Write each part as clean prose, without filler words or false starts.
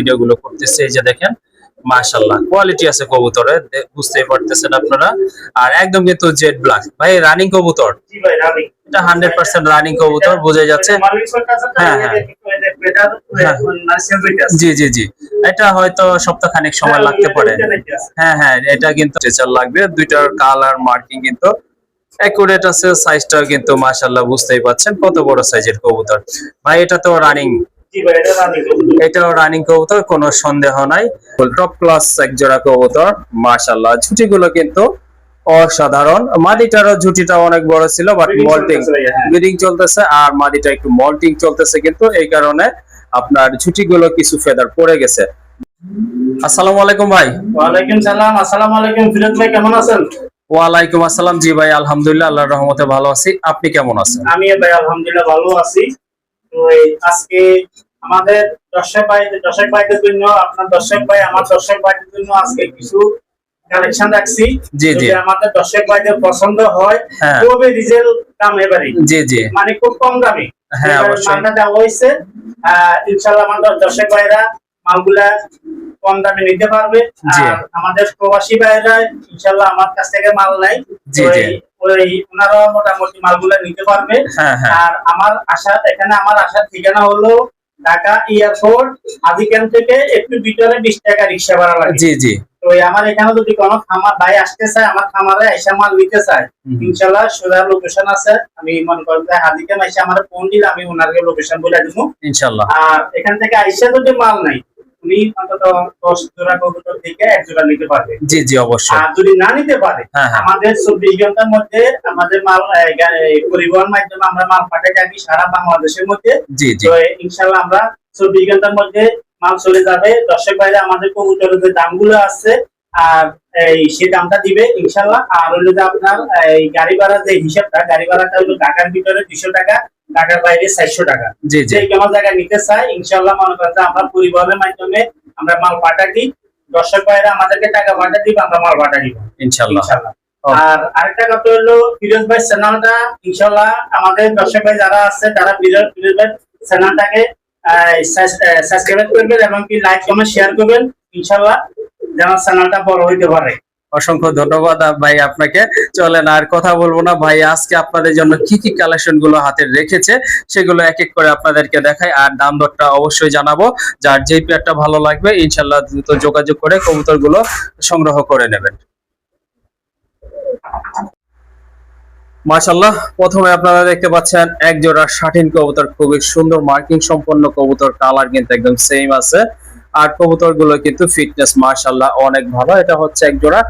ভিডিওগুলো করতেছে। এই যে দেখেন মাশাআল্লাহ কোয়ালিটি আছে কবুতরে, বুঝতেই পারতেছেন আপনারা। আর একদম কিন্তু জেড ব্ল্যাক ভাই, রানিং কবুতর। জি ভাই রানিং, এটা 100% রানিং কবুতর, বোঝা যাচ্ছে। হ্যাঁ হ্যাঁ জি জি জি, এটা হয়তো সপ্তাহখানেক সময় লাগতে পারে। হ্যাঁ হ্যাঁ, এটা কিন্তু টেচার লাগবে। দুইটার কালার মার্কিং কিন্তু একুরেট আছে, সাইজটাও কিন্তু মাশাআল্লাহ বুঝতেই পাচ্ছেন কত বড় সাইজের কবুতর। ভাই এটা তো রানিং, এটাও রানিং কবুতর, কোনো সন্দেহ নাই। টপ ক্লাস এক জোড়া কবুতর মাশাআল্লাহ। ঝুটিগুলো কিন্তু অসাধারণ। মাদিটারও ঝুটিটা অনেক বড় ছিল, বাট মল্টিং ব্রিডিং চলতেছে আর মাদিটা একটু মল্টিং চলতেছে, কিন্তু এই কারণে আপনার ঝুটিগুলো কিছু ফেদার পড়ে গেছে। আসসালামু আলাইকুম ভাই। ওয়ালাইকুম সালাম। আসসালামু আলাইকুম ফিরোজ ভাই, কেমন আছেন? ওয়ালাইকুম আসসালাম। জি ভাই আলহামদুলিল্লাহ, আল্লাহর রহমতে ভালো আছি। আপনি কেমন আছেন? আমি ভাই আলহামদুলিল্লাহ ভালো আছি। তো আজকে আমাদের দর্শক ভাইদের জন্য, আপনার দর্শক ভাই আমার দর্শক ভাইদের জন্য আজকে কিছু কালেকশন রাখছি। জি জি, আমাদের দর্শক ভাইদের পছন্দ হয় খুবই রিজেল দামে এবারে, জি জি, মানে খুব কম দামে হ্যাঁ অবশ্যই মালটা দেওয়া হয়েছে। ইনশাআল্লাহ আমাদের দর্শক ভাইরা মালগুলা কম দামে নিতে পারবে। আর আমাদের প্রবাসী ভাইরা ইনশাআল্লাহ আমার কাছ থেকে মাল নাই, ওনারা মোটামুটি মালগুলা নিতে পারবে। আর আমার আসার ঠিকানা হলো ঢাকা এয়ারপোর্ট হাজি ক্যাম্প থেকে একটু ভিতরে 20 টাকা রিক্সা ভাড়া লাগে। জি জি, তো আমার এখানে যদি কোনো খামার ভাই আসতে চায়, আমার খামারে এসে মাল নিতে চায়, ইনশাআল্লাহ সোজা লোকেশন আছে। আমি মনে করেন যে হাজি ক্যাম্প এসে আমার ফোন দিলে আমি ওনাকে লোকেশন বলে দিব ইনশাআল্লাহ। আর এখান থেকে আইসা যদি মাল নাই, উনি অন্তত 10 জোড়া কবুতর থেকে 1 জোড়া নিতে পারবে। জি জি অবশ্যই। আর যদি না নিতে পারে, আমাদের 24 ঘন্টার মধ্যে আমাদের মাল পরিবহন মাধ্যমে আমরা মাল পাঠাই থাকি সারা বাংলাদেশের মধ্যে। জি জি, তো ইনশাআল্লাহ আমরা 24 ঘন্টার মধ্যে মাল চলে যাবে। দর্শক ভাইরা আমাদের কবুতরের যে দামগুলো আছে আর সেই দামটা দিবে ইনশাআল্লাহ। আর হলো যে আপনার এই গাড়ি ভাড়া যে হিসাবটা, গাড়ি ভাড়াটা হলো ঢাকার ভিতরে 200 টাকা, ঢাকার বাইরে 400 টাকা। জি জি, কেমন জায়গা নিতে চাই ইনশাআল্লাহ মনে করেন আমরা পরিবহনের মাধ্যমে আমরা মাল পাঠাই। দর্শক ভাইরা আমাদেরকে টাকা পাঠিয়ে দিবে, আমরা মাল পাঠিয়ে দিব ইনশাআল্লাহ। আর আরেকটা কথা হলো ফিরোজ ভাই চ্যানেলটা ইনশাআল্লাহ আমাদের দর্শক ভাই যারা আছে তারা ফিরোজ ভাই চ্যানেলটাকে সাবস্ক্রাইব করবেন এবং কি লাইক কমেন্ট শেয়ার করবেন ইনশাআল্লাহ, যেন চ্যানেলটা বড় হইতে পারে। অসংখ্য ধন্যবাদ ভাই আপনাকে। চলেন আর কথা বলবো না ভাই, আজকে আপনাদের জন্য কি কি কালেকশন গুলো হাতে রেখেছে সেগুলো এক এক করে আপনাদেরকে দেখাই। আর দাম দরটা অবশ্যই জানাবো। যার যেই পেয়ারটা ভালো লাগবে ইনশাআল্লাহ দ্রুত যোগাযোগ করে কবুতর গুলো সংগ্রহ করে নেবেন। মাশাআল্লাহ, প্রথমে আপনারা দেখতে পাচ্ছেন এক জোড়া শাটিন কবুতর, খুবই সুন্দর মার্কিং সম্পন্ন কবুতর, কালার কিন্তু একদম সেম আছে। আর কবুতর গুলো কিন্তু ফিটনেস মাশাআল্লাহ অনেক ভালো। এটা হচ্ছে এক জোড়া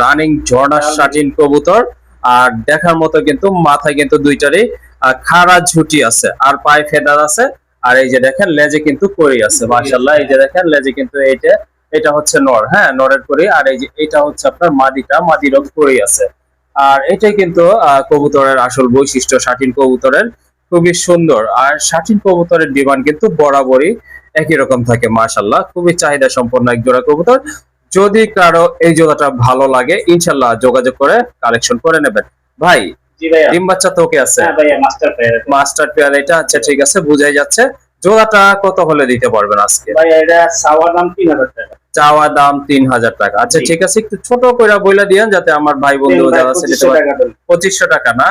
রানিং ঝর্ণা শাটিন কবুতর। আর দেখার মতো কিন্তু মাথায় কিন্তু দুইটারই খাড়া ঝুটি আছে আর পায়ে ফেদার আছে। আর এই যে দেখেন লেজে কিন্তু কড়ি আছে মাশাআল্লাহ। এই যে দেখেন লেজে কিন্তু এটা হচ্ছে নর, হ্যাঁ নরের কড়ি। আর এই যে এটা হচ্ছে আপনার মাদিরও কড়ি আছে। আর এটাই কিন্তু কবুতরের আসল বৈশিষ্ট্য, শাটিন কবুতরের খুবই সুন্দর। আর শাটিন কবুতরের ডিমান্ড কিন্তু বরাবরই একই রকম থাকে মাশাআল্লাহ। খুবই চাহিদা সম্পন্ন এক জোড়া কবুতর। যদি কারো এই জোড়াটা ভালো লাগে ইনশাআল্লাহ যোগাযোগ করে কালেকশন করে নেবেন। ভাই ডিম বাচ্চা তো ওকে আছে? মাস্টার পেয়ার এটা, আচ্ছা ঠিক আছে, বুঝাই যাচ্ছে। জোড়াটা কত হলে দিতে পারবেন আজকে? ভাই এটা চাওয়া দাম 3000 টাকা। চাওয়া দাম 3000 টাকা। আচ্ছা ঠিক আছে, একটু ছোট করে বইলা দিয়েন যাতে আমার ভাই বন্ধু যারা আছে নিতে পারে। 2500 টাকা না?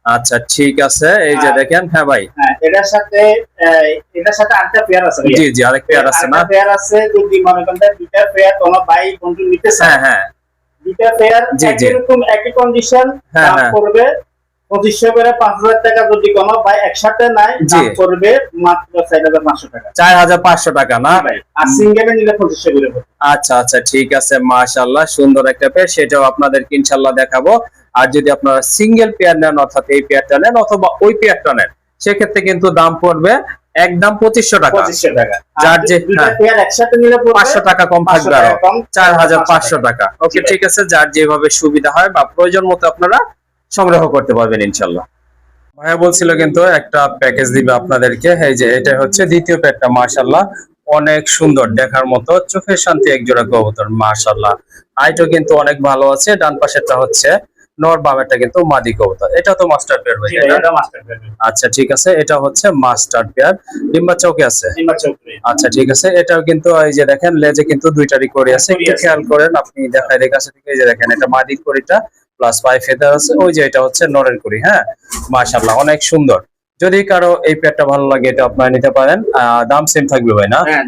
আচ্ছা ঠিক আছে। এই যে দেখেন, হ্যাঁ ভাই এটার সাথে আরেকটা পেয়ার আছে। জি জি, আরেক পেয়ার আছে না? পেয়ার আছে, যদি মনে করেন দুইটা পেয়ার তোমার ভাই বন্ধু নিতে চায়, হ্যাঁ হ্যাঁ দুইটা পেয়ার এরকম একই কন্ডিশন, দাম পড়বে 2500 করে 5000 টাকা। যদি কোনো ভাই একসাথে নাই দাম পড়বে মাত্র 4500 টাকা। 4500 টাকা না? আর সিঙ্গেলে নিলে 2500 করে পড়বে। আচ্ছা আচ্ছা ঠিক আছে, মাশাআল্লাহ সুন্দর একটা পেয়ার, সেটাও আপনাদেরকে ইনশাআল্লাহ দেখাবো। আর যদি আপনারা সিঙ্গেল পেয়ার নেন, অর্থাৎ এই পেয়ারটা নেন অথবা ওই পেয়ারটা নেন, সেক্ষেত্রে কিন্তু দাম পড়বে একদম 2500 টাকা। 2500 টাকা। যার যে পেয়ার একসাথে নিলে 500 টাকা কম থাকবে, আর 4500 টাকা। ওকে ঠিক আছে, যার যেভাবে সুবিধা হয় বা প্রয়োজন মতো আপনারা সংগ্রহ করতে পারবেন ইনশাআল্লাহ। ভাইয়া বলছিল কিন্তু একটা প্যাকেজ দিবে আপনাদেরকে। এই যে এটা হচ্ছে দ্বিতীয় পেয়ারটা, মাশাআল্লাহ অনেক সুন্দর, দেখার মতো চোখের শান্তি এক জোড়া কবুতর মাশাআল্লাহ। আইটো কিন্তু অনেক ভালো আছে। ডান পাশেরটা হচ্ছে নর, বামেরটা কিন্তু মাদি কবুতর। এটা তো মাস্টার পেয়ার ভাই, এটা মাস্টার পেয়ার। আচ্ছা ঠিক আছে, এটা হচ্ছে মাস্টার পেয়ার। ডিম বাচ্চা ওকে আছে? ডিম বাচ্চা ওকে। আচ্ছা ঠিক আছে, এটাও কিন্তু এই যে দেখেন লেজে কিন্তু দুইটারই কড়ি আছে, একটু খেয়াল করেন আপনি, দেখাই রে কাছে থেকে। এই যে দেখেন এটা মাদি কড়িটা প্লাস পাই ফেদার আছে, ওই যে এটা হচ্ছে নরের কড়ি। হ্যাঁ মাশাআল্লাহ অনেক সুন্দর। যদি কারো এই পেয়ারটা ভালো লাগে এটা আপনারা নিতে পারেন। দাম সেম থাকবে ভাই না? হ্যাঁ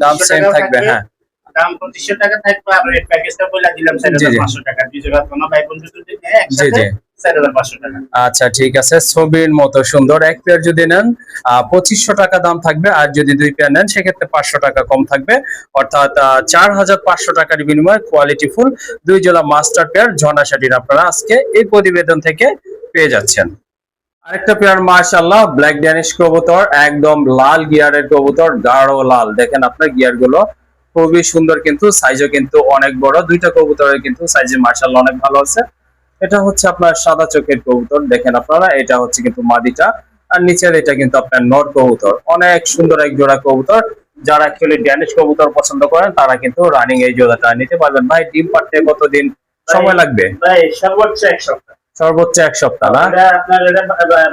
দাম সেম থাকবে। হ্যাঁ দাম 2500 টাকা থাকবে। আর এই প্যাকেজটা বলে দিলাম 4500 টাকা। দুজোড়া কোনো ভাই বন্ধু যদি নেয় একসাথে 4500 টাকা। আচ্ছা ঠিক আছে, ছবির মতো সুন্দর। এক পেয়ার যদি নেন 2500 টাকা দাম থাকবে, আর যদি দুই পেয়ার নেন সেক্ষেত্রে 500 টাকা কম থাকবে, অর্থাৎ 4500 টাকার বিনিময়ে কোয়ালিটি ফুল দুই জোড়া মাস্টার পেয়ার ঝর্ণা শাটিন আপনারা আজকে এই প্রতিবেদন থেকে পেয়ে যাচ্ছেন। আরেকটা পেয়ার মাশাআল্লাহ ব্ল্যাক ড্যানিশ কবুতর, একদম লাল গিয়ারের কবুতর, গাঢ় লাল। দেখেন আপনার গিয়ার গুলো খুবই সুন্দর, কিন্তু সাইজও কিন্তু অনেক বড়। দুইটা কবুতরের কিন্তু সাইজে মাশাআল্লাহ অনেক ভালো আছে। এটা হচ্ছে আপনার সাদা চোখের কবুতর, দেখেন আপনারা। এটা হচ্ছে কিন্তু মাদিটা, আর নিচের এটা কিন্তু আপনার নর কবুতর। অনেক সুন্দর এক জোড়া কবুতর। যারা অ্যাকচুয়ালি ড্যানিশ কবুতর পছন্দ করেন তারা কিন্তু রানিং এই জোড়াটা নিতে পারবেন। ভাই ডিম পাড়তে কতদিন সময় লাগবে? ভাই সর্বোচ্চ 1 সপ্তাহ। সর্বোচ্চ 1 সপ্তাহ না? আপনার এটা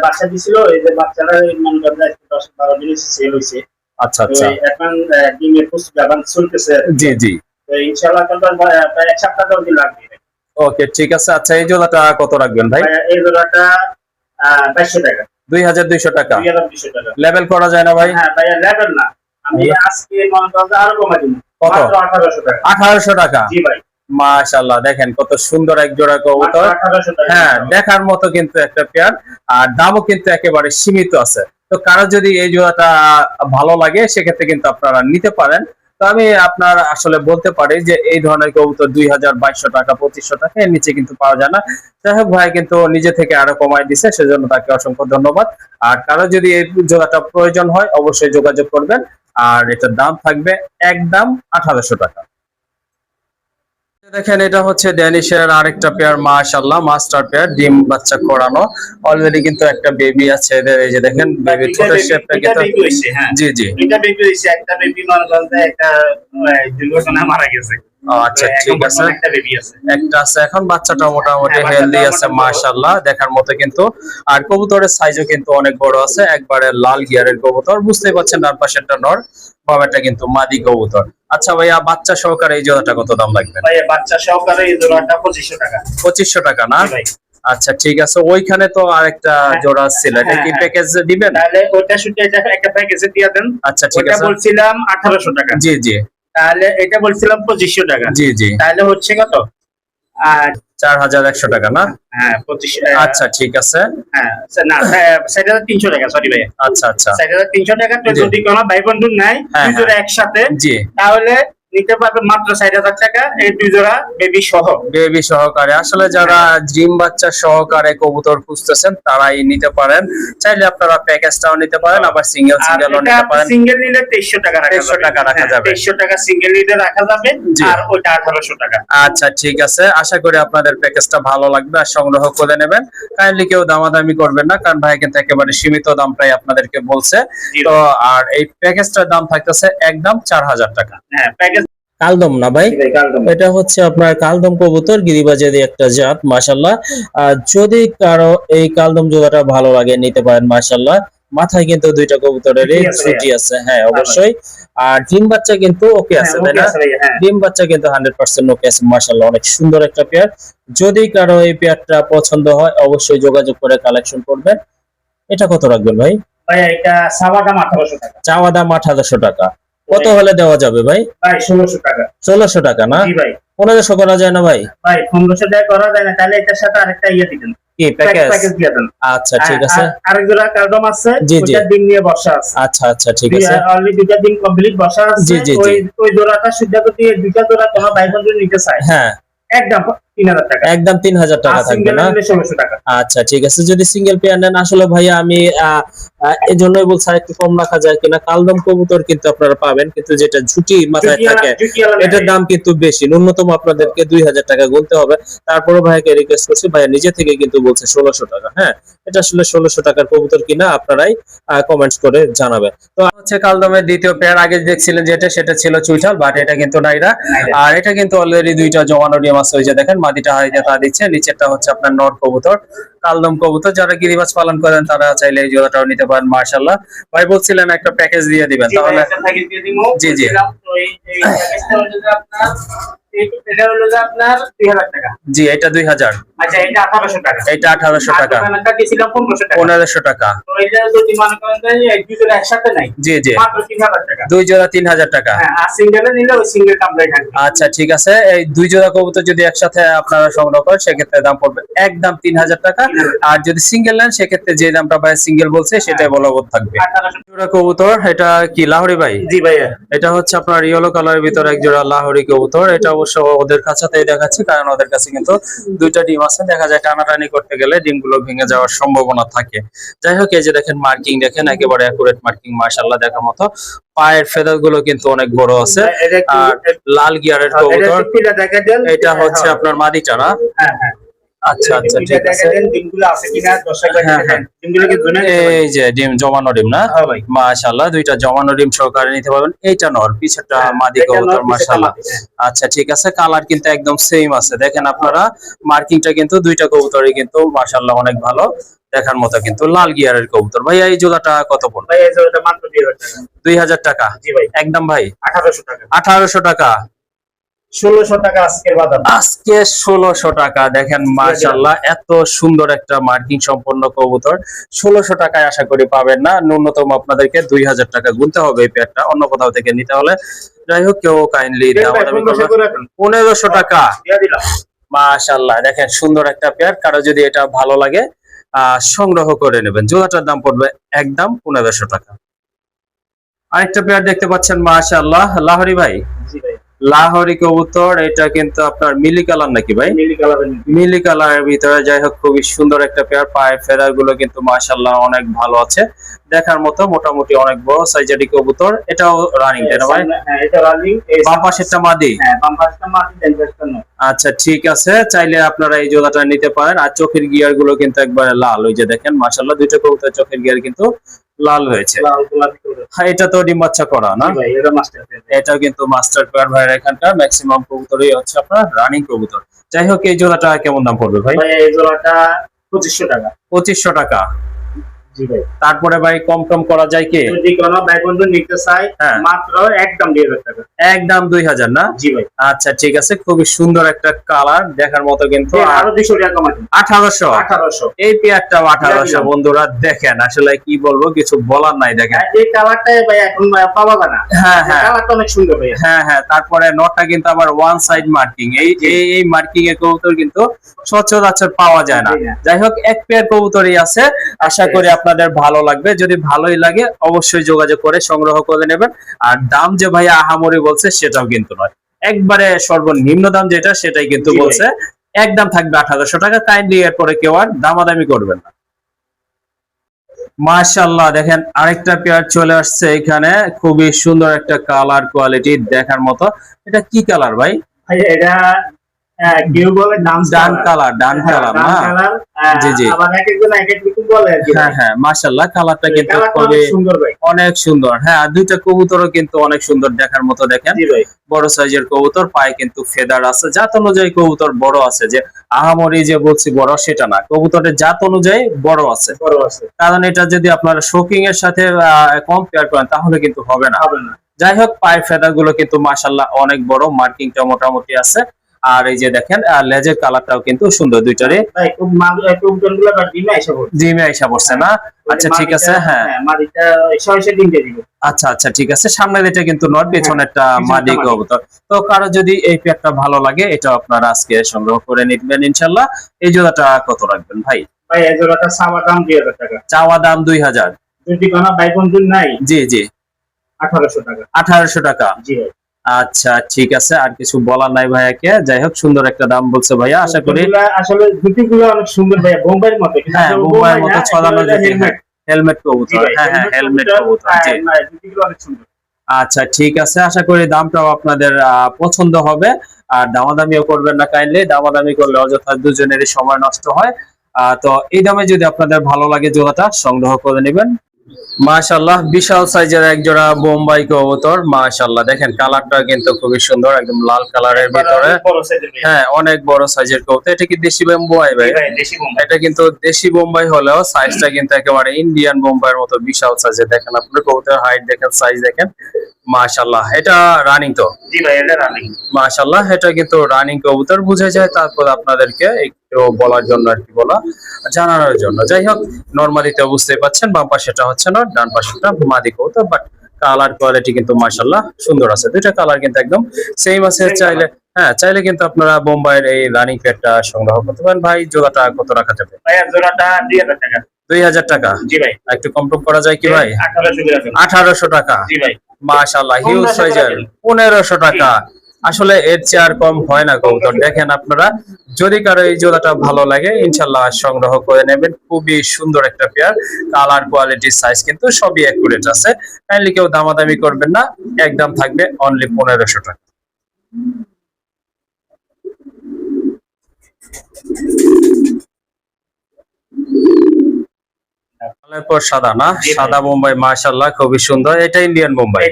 বাসা দিছিল, এই যে বাচ্চারা মনে করেন 10-12 দিন সেল হইছে। আচ্ছা আচ্ছা, এখন ডিমের পুষ্টিদান চলতেছে। জি জি, তো ইনশাআল্লাহ প্রায় 1 সপ্তাহ দিন লাগবে। ওকে ঠিক আছে। আচ্ছা এই জোড়াটা কত রাখবেন ভাই? এই জোড়াটা 2200 টাকা। 2200 টাকা 2200 টাকা। লেভেল করা যায় না ভাই? হ্যাঁ ভাই লেভেল না, আমি আজকে মনে করেন আরো কমাই দিব। কত? মাত্র 1800 টাকা। 1800 টাকা? জি ভাই। মাশাআল্লাহ দেখেন কত সুন্দর এক জোড়া কবুতর। হ্যাঁ দেখার মতো কিন্তু একটা পেয়ার, আর দামও কিন্তু একেবারে সীমিত আছে। তো কারো যদি এই জোড়াটা ভালো লাগে সেক্ষেত্রে কিন্তু আপনারা নিতে পারেন। তো আমি আপনার আসলে বলতে পারি যে এই ধরনের কবুতর 2200 টাকা 2500 টাকা এর নিচে কিন্তু পাওয়া যায় না। যাই হোক ভাই কিন্তু নিজে থেকে আরো কমায় দিছে, সেজন্য তাকে অসংখ্য ধন্যবাদ। আর কারো যদি এই জোড়াটা প্রয়োজন হয় অবশ্যই যোগাযোগ করবেন। আর এটার দাম থাকবে একদম 1800 টাকা। দেখেন এটা হচ্ছে ড্যানিশের আরেকটা পেয়ার, মাশাআল্লাহ মাস্টার পেয়ার, ডিম বাচ্চা করানো। অলরেডি কিন্তু একটা বেবি আছে এদের। এই যে দেখেন বেবি ছোট শেপটা কিন্তু। জি জি, এটা বেবি হইছে। একটা বেবি মানে বলতে একটা দুর্ঘটনা মারা গেছে। আচ্ছা ঠিক আছে, একটা বেবি আছে, একটা আছে এখন। বাচ্চাটা মোটামুটি হেলদি আছে মাশাআল্লাহ দেখার মতো কিন্তু। আর কবুতরের সাইজও কিন্তু অনেক বড় আছে, একবারে লাল গিয়ারের কবুতর। বুঝতেই পারছেন ডান পাশেরটা নর, বামেরটা কিন্তু মাদি কবুতর। আচ্ছা ভাইয়া বাচ্চা সহকারে এই জোড়াটা কত দাম লাগবে? ভাই বাচ্চা সহকারে এই জোড়াটা 2500 টাকা। 2500 টাকা না? ভাই আচ্ছা ঠিক আছে, ওইখানে তো আরেকটা জোড়া ছিল, এটা কি প্যাকেজ দিবেন? তাহলে ওটা শুধু এটা একটা প্যাকেজে দিয়ে দেন। আচ্ছা ঠিক আছে, ওটা বলছিলাম 1800 টাকা। জি জি, তাহলে এটা বলছিলাম 2500 টাকা। জি জি, তাহলে হচ্ছে কত? 4100 টাকা না? হ্যাঁ 25। আচ্ছা ঠিক আছে, হ্যাঁ না 7300 টাকা, সরি ভাই। আচ্ছা আচ্ছা, 7300 টাকা। তো যদি কোনো ভাই বন্ধু নাই দুই জোড়া একসাথে, জি, তাহলে নিতে পারবে মাত্র 6000 টাকা এই দুই জোড়া বেবি সহ। বেবি সহকারে। আসলে যারা ডিম বাচ্চা সহকারে কবুতর খুঁজতেছেন তারাই নিতে পারেন। চাইলে আপনারা প্যাকেজটাও নিতে পারেন, আবার সিঙ্গেল সিঙ্গেলও নিতে পারেন। সিঙ্গেল নিলে 2300 টাকা রাখা যাবে। 2300 টাকা রাখা যাবে। 2300 টাকা সিঙ্গেল নিলে রাখা যাবে, আর ওটা 1800 টাকা। আচ্ছা ঠিক আছে, আশা করি আপনাদের প্যাকেজটা ভালো লাগবে আর সংগ্রহ করে নেবেন। কাইন্ডলি কেউ দামাদামি করবেন না, কারণ ভাই কিন্তু একেবারে সীমিত দামটাই আপনাদেরকে বলছে। তো আর এই প্যাকেজটার দাম থাকতেছে একদম 4000 টাকা। হ্যাঁ প্যাকেজ কালদম না ভাই? এটা হচ্ছে আপনার কালদম কবুতর, গিরিবাজের একটা জাত মাশাআল্লাহ। যদি কারো এই কালদম জোড়াটা ভালো লাগে নিতে পারেন মাশাআল্লাহ। মাথায় কিন্তু দুইটা কবুতরের ছুটি আছে, হ্যাঁ অবশ্যই। আর ডিম বাচ্চা কিন্তু ওকে আছে তাই না? ডিম বাচ্চা কিন্তু 100% ওকে আছে মাশাআল্লাহ, অনেক সুন্দর একটা পেয়ার। যদি কারো এই পেয়ারটা পছন্দ হয় অবশ্যই যোগাযোগ করে কালেকশন করবেন। এটা কত রাখবেন ভাই? ভাই এটা চাওয়া দাম 1800 টাকা। চাওয়া দাম 1800 টাকা। কত হলে দেওয়া যাবে ভাই? ভাই 1600 টাকা। 1600 টাকা না? জি ভাই। 1500 করা যায় না ভাই? ভাই 1500 টাকা করা যায় না, তাহলে এটার সাথে আরেকটা ইয়ে দিবেন, কি প্যাকেজ দিয়ে দেন। আচ্ছা ঠিক আছে, আরেক জোড়া কালদম আছে, ওটা দিন নিয়ে বসা আছে। আচ্ছা আচ্ছা ঠিক আছে, অলরেডি দুইটা দিন কমপ্লিট বসা আছে। ওই জোড়াটা শুদ্ধ করতে দুইটা জোড়া কোনো ভাই বন্ধু নিতে চায়, হ্যাঁ একদম 3000 টাকা। একদম 3000 টাকা থাকবে না? 1600 টাকা। আচ্ছা ঠিক আছে, যদি সিঙ্গেল পেয়ার নেন আসলে ভাইয়া আমি এই জন্যই বলছি একটু কম রাখা যায় কিনা। কালদম কবুতর কিন্তু আপনারা পাবেন, কিন্তু যেটা ঝুটি মাথায় থাকে এটার দাম কিন্তু বেশি। ন্যূনতম আপনাদেরকে 2000 টাকা গুনতে হবে। তারপরে ভাইকে রিকোয়েস্ট করছি, ভাইয়া নিজে থেকে কিন্তু বলছে 1600 টাকা। হ্যাঁ এটা আসলে 1600 টাকার কবুতর কিনা আপনারাই কমেন্টস করে জানাবেন। তো হচ্ছে কালদমের দ্বিতীয় পেয়ার, আগে দেখছিলেন যেটা সেটা ছিল চুইঠাল, বাট এটা কিন্তু নাইরা। আর এটা কিন্তু অলরেডি দুইটা জমানো ডিম আছে, ওই যে দেখেন মাদিটা হাইটা দিচ্ছে, নিচেরটা হচ্ছে আপনার নর কবুতর, কালদম কবুতর। যারা গিরিবাজ পালন করেন তারা চাইলে এই জোড়াটাও নিতে পারেন। মাশাআল্লাহ ভাই বলছিলেন একটা প্যাকেজ দিয়ে দিবেন, তাহলে জি জি এটা হলো যে আপনার 2000 টাকা। জি এটা 2000। আচ্ছা এটা 1800 টাকা। এটা 1800 টাকা। দোকানটা দিছিলাম 1500 টাকা। 1500 টাকা। তো এটা যদি মনে করেন যে এক দুই জোড়া একসাথে নাই, জি জি মাত্র 3000 টাকা। দুই জোড়া 3000 টাকা। হ্যাঁ, আর সিঙ্গেলে নিলে ওই সিঙ্গেল কামড়াই থাকবে। আচ্ছা ঠিক আছে, এই দুই জোড়া কবুতর যদি একসাথে আপনারা সংগ্রহ করেন সেক্ষেত্রে দাম পড়বে একদম 3000 টাকা। আর যদি সিঙ্গেল নেন সেক্ষেত্রে যে দামটা ভাই সিঙ্গেল বলছে সেটাই বলবৎ থাকবে। 1800 জোড়া কবুতর, এটা কি লাহোরি ভাই? জি ভাইয়া। এটা হচ্ছে আপনার ইয়েলো কালারের ভিতর এক জোড়া লাহোরি কবুতর। এটা অবশ্য ওদের কাছেই দেখাচ্ছি, কারণ ওদের কাছে কিন্তু দুইটা ডিম আছে, দেখা যায় টানাটানি করতে গেলে ডিমগুলো ভেঙে যাওয়ার সম্ভাবনা থাকে। যাই হোক, এই যে দেখেন মার্কিং দেখেন, একেবারে অ্যাকুরেট মার্কিং, মাশাআল্লাহ দেখার মতো। পায়ের ফেদার গুলো কিন্তু অনেক বড় আছে। আর লাল গিয়ারের কবুতর, এটা হচ্ছে আপনার মাদিটা না? হ্যাঁ হ্যাঁ। আচ্ছা আচ্ছা ঠিক আছে। ডিমগুলো আছে কিনা দর্শকরা দেখেন। ডিমগুলো কি জোনে? এই যে ডিম জমানো ডিম না? হ্যাঁ ভাই। মাশাআল্লাহ দুইটা জমানো ডিম সহকারে নিতে পারবেন। এইটা নর, পিছটা মাদি কবুতর। মাশাআল্লাহ। আচ্ছা ঠিক আছে, কালার কিন্তু একদম সেম আছে। দেখেন আপনারা মার্কিংটা কিন্তু দুইটা কবুতরই কিন্তু মাশাআল্লাহ অনেক ভালো দেখার মতো, কিন্তু লাল গিয়ারের কবুতর। ভাই এই জোড়াটা কত পড়বে? ভাই এই জোড়াটা মাত্র 2000 টাকা। 2000 টাকা? জি ভাই। একদম ভাই 1800 টাকা। 1800 টাকা। 1600 টাকা আজকের বাজার। আজকে 1600 টাকা। দেখেন মাশাআল্লাহ এত সুন্দর একটা মার্কিং সম্পন্ন কবুতর 1600 টাকায় আশা করি পাবেন না। ন্যূনতম আপনাদেরকে 2000 টাকা গুনতে হবে এই পেয়ারটা অন্য কোথাও থেকে নিতে হলে। যাই হোক, কেউ কাইন্ডলি দামাদামি করবেন। 1500 টাকা মাশাআল্লাহ। দেখেন সুন্দর একটা পেয়ার, কারো যদি এটা ভালো লাগে সংগ্রহ করে নেবেন। জোড়াটার দাম পড়বে একদম 1500 টাকা। আরেকটা পেয়ার দেখতে পাচ্ছেন মাশাআল্লাহ, লাহোরি ভাই। জি ভাই। লাহোরি কবুতর, এটা কিন্তু আপনার মিলি কালার নাকি ভাই? মিলি কালারের। মিলি কালারের ভিতরে। যাই হোক, খুবই সুন্দর একটা পেয়ার। পায়ের ফেদার গুলো কিন্তু মাশাআল্লাহ অনেক ভালো আছে দেখার মতো, মোটামুটি অনেক বড় সাইজের কবুতর। এটাও রানিং তাই না ভাই? হ্যাঁ এটা রানিং। বাম পাশেরটা মাদি? হ্যাঁ বাম পাশটা মাদি, ডান পাশটা নর। আচ্ছা ঠিক আছে, চাইলে আপনারা এই জোড়াটা নিতে পারেন। আর চোখের গিয়ার গুলো কিন্তু একবারে লাল, ওই যে দেখেন মাশাআল্লাহ দুইটা কবুতর চোখের গিয়ার কিন্তু লাল হয়েছে। লাল গোলাপি করে। হ্যাঁ এটা তো ডিম বাচ্চা করা না? ভাই এটা মাস্টার পেয়ার। এটাও কিন্তু মাস্টার পেয়ার ভাই। এখানকার ম্যাক্সিমাম কবুতরই হচ্ছে আপনার রানিং কবুতর। যাই হোক, এই জোড়াটা কেমন দাম পড়বে ভাই? ভাই এই জোড়াটা 2500 টাকা। 2500 টাকা। জি ভাই। তারপরে ভাই কম টম করা যায় কি? যদি কোনো ভাই বন্ধু নিতে চাই মাত্র একদম 2000 টাকা। একদম 2000 না? জি ভাই। আচ্ছা ঠিক আছে, খুবই সুন্দর একটা কালার দেখার মতো, কিন্তু আরো 200 টাকা কমাই। 1800। 1800 এই পেয়ারটাও 1800। বন্ধুরা দেখেন, আসলে কি বলবো, কিছু বলার নাই। দেখেন এই কালারটাই ভাই এখন পাওয়া যায় না। হ্যাঁ হ্যাঁ, কালারটা অনেক সুন্দর ভাই। হ্যাঁ হ্যাঁ। তারপরে নটটা কিন্তু আবার ওয়ান সাইড মার্কিং। এই মার্কিং এর কবুতর কিন্তু সচরাচর পাওয়া যায় না। যাই হোক, এক পেয়ার কবুতরই আছে, আশা করি আপনাদের ভালো লাগবে। যদি ভালোই লাগে অবশ্যই যোগাযোগ করে সংগ্রহ করে নেবেন। আর দাম যে ভাই আহামরি বলছে সেটাও কিন্তু নয়, একবারে সর্বনিম্ন দাম যেটা সেটাই কিন্তু বলছে। একদম থাকবে 1800 টাকা। কাইন্ডলি এরপরে কেউ আর দামাদামি করবেন না। মাশাআল্লাহ দেখেন আরেকটা পেয়ার চলে আসছে এখানে, খুবই সুন্দর একটা কালার কোয়ালিটি দেখার মতো। এটা কি কালার ভাই? এটা কেউ বলে ডান কালার। ডান কালার না? জি জি। আবার এক একজন এক এক রকম বলে আর কি। হ্যাঁ হ্যাঁ মাশাআল্লাহ, কালারটা কিন্তু খুবই সুন্দর ভাই, অনেক সুন্দর। হ্যাঁ, দুইটা কবুতরও কিন্তু অনেক সুন্দর দেখার মতো। দেখেন জি ভাই। বড় সাইজের কবুতর, পায়ে কিন্তু ফেদার আছে। জাত অনুযায়ী কবুতর বড় আছে, যে আহামরি যে বলছি বড় সেটা না, কবুতরের জাত অনুযায়ী বড় আছে। বড় আছে, কারণ এটা যদি আপনারা শোকিং এর সাথে কম্পেয়ার করেন তাহলে কিন্তু হবে না। যাই হোক, পায়ের ফেদার গুলো কিন্তু মাশাআল্লাহ অনেক বড়, মার্কিংটা মোটামুটি আছে। আর এই যে দেখেন লেজের কালারটাও কিন্তু সুন্দর দুইটারে। ডিমে আইসা পড়ছে না? আচ্ছা ঠিক আছে। হ্যাঁ আচ্ছা আচ্ছা ঠিক আছে। সামনের এটা কিন্তু নট, পেছনেরটা মাদি কবুতর। তো কারো যদি এই পেয়ারটা ভালো লাগে এটা আপনারা আজকে সংগ্রহ করে নিবেন ইনশাআল্লাহ। এই জোড়াটা কত রাখবেন ভাই? ভাই এই জোড়াটা চাওয়া দাম 2000 টাকা। চাওয়া দাম 2000। যদি কোনো ভাই বন্ধু নাই? জি জি 1800 টাকা। 1800 টাকা। জি ভাই। আচ্ছা ঠিক আছে, আর কিছু বলার নাই ভাইয়াকে। যাই হোক, সুন্দর একটা দাম বলছে ভাইয়া, আশা করি। আসলে জুতিগুলো অনেক সুন্দর ভাইয়া, বোম্বাইয়ের মতো। হ্যাঁ বোম্বাইয়ের মতো ছড়ানো জুতি। হেলমেট কবুতর। হ্যাঁ হ্যাঁ হেলমেট কবুতর। জুতিগুলো অনেক সুন্দর। আচ্ছা ঠিক আছে, আশা করি দামটাও আপনাদের পছন্দ হবে। আর দামাদামিও করবেন না কাইন্ডলি, দামাদামি করলে অযথা দুজনেরই সময় নষ্ট হয়। তো এই দামে যদি আপনাদের ভালো লাগে জোড়াটা সংগ্রহ করে নেবেন। মাশাআল্লাহ বিশাল সাইজের এক জোড়া বোম্বাই কবুতর। মাশাআল্লাহ দেখেন কালারটা কিন্তু খুবই সুন্দর, একদম লাল কালারের ভিতরে। হ্যাঁ অনেক বড় সাইজের কবুতর। এটা কি দেশি বোম্বাই ভাই? এটা কিন্তু দেশি বোম্বাই হলেও সাইজটা কিন্তু একেবারে ইন্ডিয়ান বোম্বাইয়ের মতো বিশাল সাইজের। দেখেন আপনার কবুতরের হাইট দেখেন, সাইজ দেখেন। মাশাআল্লাহ এটা রানিং তো? জি ভাই এটা রানিং। মাশাআল্লাহ এটা কিন্তু রানিং কবুতর বোঝা যায়। তারপর আপনাদেরকে একটু বলার জন্য আর কি বলা, জানানোর জন্য। যাই হোক নরমালি তো বুঝতেই পাচ্ছেন, বাম পাশেটা হচ্ছে নর, ডান পাশেটা মাদি কবুতর। বাট কালার কোয়ালিটি কিন্তু মাশাআল্লাহ সুন্দর আছে। দুইটা কালার কিন্তু একদম সেম আছে। চাইলে চাইলে কিন্তু আপনারা বোম্বাইয়ের এই রানিং পেয়ারটা সংগ্রহ করতে পারেন। ভাই জোড়াটা কত রাখা যাবে? ভাই জোড়াটা 2000 টাকা। 2000 টাকা? জি ভাই। একটু কম করা যায় কি ভাই? 1800 টাকা। জি ভাই। মাশাআল্লাহ হিউজ সাইজের। 1500 টাকা। আসলে এর চেয়ে আর কম হয় না কবুতর। দেখেন আপনারা যদি কারো এই জোড়াটা ভালো লাগে ইনশাআল্লাহ সংগ্রহ করে নেবেন। খুবই সুন্দর একটা পেয়ার, কালার কোয়ালিটি সাইজ কিন্তু সবই একুরেট আছে। কাইন্ডলি কেউ দামাদামি করবেন না, একদম থাকবে অনলি 1500 টাকা। পর সাদা না, সাদা বোম্বাই মাশাআল্লাহ খুবই সুন্দর। এটা ইন্ডিয়ান বোম্বাই?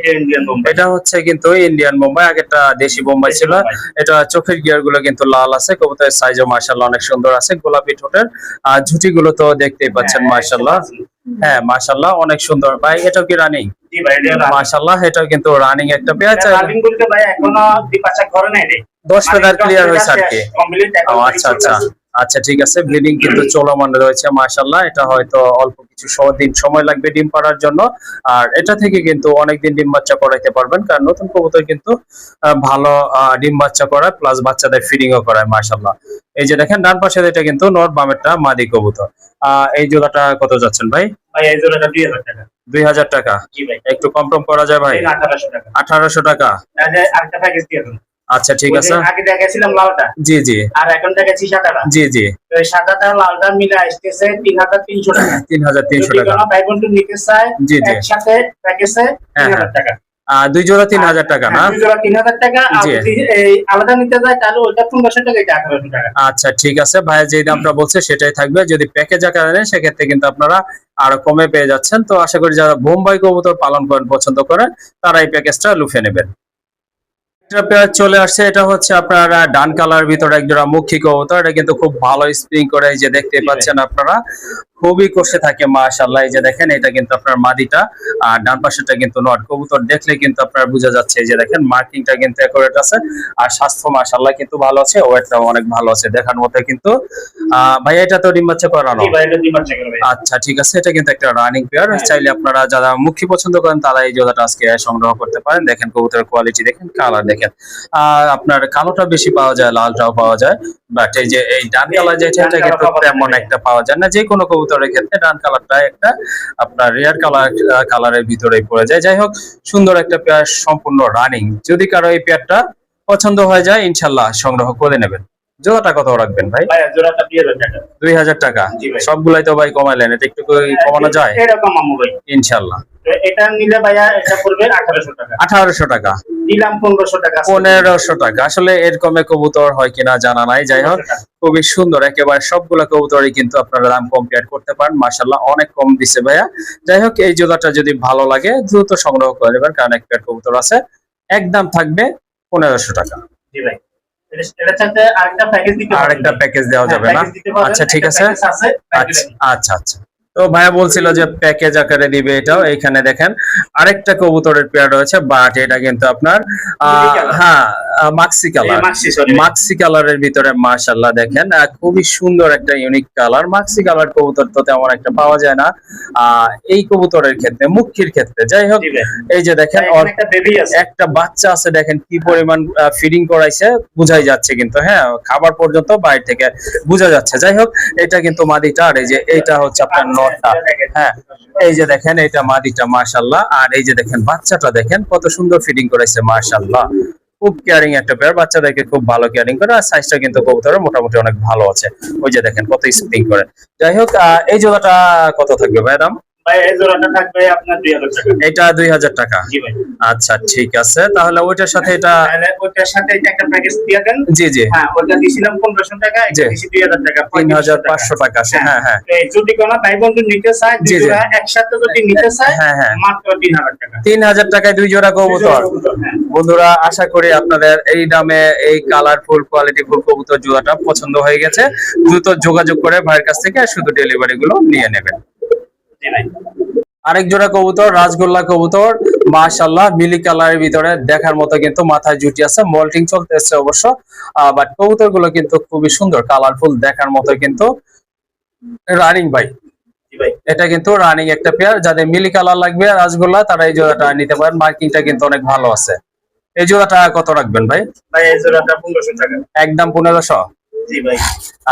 এটা হচ্ছে কিন্তু ইন্ডিয়ান বোম্বাই, আগেটা দেশি বোম্বাই ছিল। এটা চোখের গিয়ার গুলো কিন্তু লাল আছে। কবুতরের সাইজও মাশাআল্লাহ অনেক সুন্দর আছে। গোলাপি ঠোঁটের আর ঝুটি গুলো তো দেখতেই পাচ্ছেন মাশাআল্লাহ। হ্যাঁ মাশাআল্লাহ অনেক সুন্দর। ভাই এটাও কি রানিং? জি ভাই এটা রানিং। মাশাআল্লাহ এটাও কিন্তু রানিং একটা পেয়ার। রানিং বলতে ভাই এখনো দিপাচা করে নাই রে। 10 ফেদার ক্লিয়ার হইছে আর কি? কমপ্লিট এখন। আচ্ছা আচ্ছা আচ্ছা ঠিক আছে। ব্লিডিং কিন্তু চলমান রয়েছে মাশাআল্লাহ। এটা হয়তো অল্প কিছু দিন সময় লাগবে ডিম পাড়ার জন্য। আর এটা থেকে কিন্তু অনেকদিন ডিম বাচ্চা করাইতে পারবেন, কারণ নতুন কবুতর কিন্তু ভালো ডিম বাচ্চা করায়, প্লাস বাচ্চাদের ফিডিং ও করায় মাশাআল্লাহ। এই যে দেখেন ডান পাশে এটা কিন্তু নর, বামেরটা মাদি কবুতর। এই জোড়াটা কত যাচ্ছেন ভাই? ভাই এই জোড়াটা 2000 টাকা। 2000 টাকা? জি ভাই। একটু কম করা যায় ভাই? 1800 টাকা। 1800 টাকা? তাহলে আরেকটা প্যাকেজ দিয়ে দেন। আচ্ছা ঠিক আছে। আগে দেখাইছিলাম লালটা। জি জি। আর এখন দেখাচ্ছি সাদাটা। জি জি। তো এই সাদাটা লালটা মিলে আসতেছে 3300 টাকা। 3300 টাকা। যদি ভাই বন্ধু নিতে চায় জি জি একসাথে প্যাকেজে 3000 টাকা। দুই জোড়া 3000 টাকা না? দুই জোড়া 3000 টাকা। আর যদি এই আলাদা নিতে যায় তাহলে ওইটা 1500 টাকা, এটা 1800 টাকা। আচ্ছা ঠিক আছে ভাই, যে দামটা বলছে সেটাই থাকবে। যদি প্যাকেজ আকারে নেন সেক্ষেত্রে কিন্তু আপনারা আরো কমে পেয়ে যাচ্ছেন। তো আশা করি যারা বোম্বাই কবুতর পালন করেন, পছন্দ করেন, তারা এই প্যাকেজটা লুফে নেবেন। একটা পেয়ার চলে আসছে, এটা হচ্ছে আপনার ডান কালার ভিতরে এক জোড়া মুখী কবুতর। এটা কিন্তু খুব ভালো স্প্রিং করে, এই যে দেখতে পাচ্ছেন আপনারা, খুবই কষে থাকে মাশাআল্লাহ। এই যে দেখেন এটা কিন্তু আপনার মাদিটা, আর ডান পাশেটা কিন্তু নট। কবুতর দেখলে কিন্তু আপনার বোঝা যাচ্ছে, এই যে দেখেন মার্কিংটা কিন্তু একুরেট আছে। আর স্বাস্থ্য মাশাআল্লাহ কিন্তু ভালো আছে, ওয়েটটাও অনেক ভালো আছে দেখার মতো কিন্তু। ভাই এটা তো ডিম বাচ্চা করানো? আচ্ছা ঠিক আছে। এটা কিন্তু একটা রানিং পেয়ার। চাইলে আপনারা যারা মুখী পছন্দ করেন তারা এই জোড়াটা আজকে সংগ্রহ করতে পারেন। দেখেন কবুতরের কোয়ালিটি দেখেন, কালার দেখেন। আপনার কালোটা বেশি পাওয়া যায়, লালটাও পাওয়া যায়। বাট এই যে এই ডান কালার যেটা, এটা কিন্তু তেমন একটা পাওয়া যায় না। যে কোনো কবুতরের ক্ষেত্রে ডান কালারটা একটা আপনার রেয়ার কালারের ভিতরেই পড়ে যায়। যাই হোক সুন্দর একটা পেয়ার, সম্পূর্ণ রানিং। যদি কারো এই পেয়ারটা পছন্দ হয়ে যায় ইনশাল্লাহ সংগ্রহ করে নেবেন। জোড়াটা কত রাখবেন ভাই? জোড়াটা 2000 টাকা। 2000 টাকা? সবগুলাই তো ভাই কমাইলেন, এটা একটু কমানো যায়? এরকম আমু ভাই ইনশাল্লাহ। এটা নিলে ভাইয়া এটা পড়বে 1800 টাকা। 1800 টাকা? দিলাম 1500 টাকা। 1500 টাকা? আসলে এর কমে কবুতর হয় কিনা জানা নাই। যাই হোক খুবই সুন্দর, একেবারে সবগুলা কবুতরই কিন্তু আপনারা দাম কম্পেয়ার করতে পারেন। মাশাআল্লাহ অনেক কম দিছে ভাইয়া। যাই হোক এই জোড়াটা যদি ভালো লাগে দ্রুত সংগ্রহ করে নেবেন, কারণ এক পেয়ার কবুতর আছে। একদম থাকবে 1500 টাকা। জি ভাই। এটার সাথে আরেকটা প্যাকেজ দিতে পারবেন? আরেকটা প্যাকেজ দেওয়া যাবে না? আচ্ছা ঠিক আছে। আচ্ছা আচ্ছা। তো ভাইয়া বলছিল যে প্যাকেজ আকারে দিবে এটাও। এইখানে দেখেন আরেকটা কবুতরের পেয়ার রয়েছে, বাট এটা কিন্তু আপনার হ্যাঁ মাক্সি কালার। মাক্সি কালারের ভিতরে মাশাআল্লাহ দেখেন খুবই সুন্দর একটা ইউনিক কালার। মাক্সি কালার কবুতর তো তেমন একটা পাওয়া যায় না এই কবুতরের ক্ষেত্রে, মুখির ক্ষেত্রে। যাই হোক এই যে দেখেন একটা বাচ্চা আছে, দেখেন কি পরিমাণ ফিডিং করাইছে বুঝাই যাচ্ছে কিন্তু। হ্যাঁ খাবার পর্যন্ত বাইরে থেকে বোঝা যাচ্ছে। যাই হোক এটা কিন্তু মাদিটা, আর এই যে এইটা হচ্ছে আপনার নটটা। হ্যাঁ এই যে দেখেন এটা মাদিটা মাশাআল্লাহ। আর এই যে দেখেন বাচ্চাটা দেখেন কত সুন্দর ফিডিং করাইছে মাশাআল্লাহ। খুব কেয়ারিং একটা পেয়ার, বাচ্চাদেরকে খুব ভালো কেয়ারিং করে। আর সাইজটা কিন্তু কবুতরের মোটামুটি অনেক ভালো আছে। ওই যে দেখেন কত স্প্রিং করে। যাই হোক এই জোড়াটা কত থাকবে ভাই দাম? ভাই এই জোড়াটা থাকবে আপনার 2000 টাকা। এটা 2000 টাকা। জি ভাই। আচ্ছা ঠিক আছে, তাহলে ওইটার সাথে এটা, তাহলে ওইটার সাথে এটা একটা প্যাকেজ দিয়ে দেন। জি জি হ্যাঁ, ওটা দিছিলাম 1500 টাকা, এটা দিছি 2000 টাকা, 3500 টাকা। হ্যাঁ হ্যাঁ, যদি কোনো ভাই বন্ধু নিতে চায় দুই জোড়া একসাথে যদি নিতে চায় হ্যাঁ হ্যাঁ, মাত্র 3000 টাকা। 3000 টাকায় 2 জোড়া কবুতর। হ্যাঁ। বন্ধুরা আশা করি আপনাদের এই দামে এই কালারফুল কোয়ালিটিফুল কবুতর জোড়াটা পছন্দ হয়ে গেছে। দ্রুত যোগাযোগ করে ভাইয়ের কাছ থেকে শুধু ডেলিভারি গুলো নিয়ে নেবেন। জি ভাই। আরেক জোড়া কবুতর রাজগোল্লা কবুতর, মাশাআল্লাহ মিলি কালারের ভিতরে দেখার মতো কিন্তু মাথায় জুটি আছে, মল্টিং চলতেছে অবশ্য, বাট কবুতর গুলো কিন্তু খুবই সুন্দর কালারফুল দেখার মতো কিন্তু রানিং ভাই। জি ভাই। এটা কিন্তু রানিং একটা পেয়ার, যাদের মিলি কালার লাগবে রাজগোল্লা তারা এই জোড়াটা নিতে পারেন, মার্কিংটা কিন্তু অনেক ভালো আছে। এই জোড়াটা কত রাখবেন ভাই? ভাই এই জোড়াটা 1500 টাকা। একদম 1500? জি ভাই।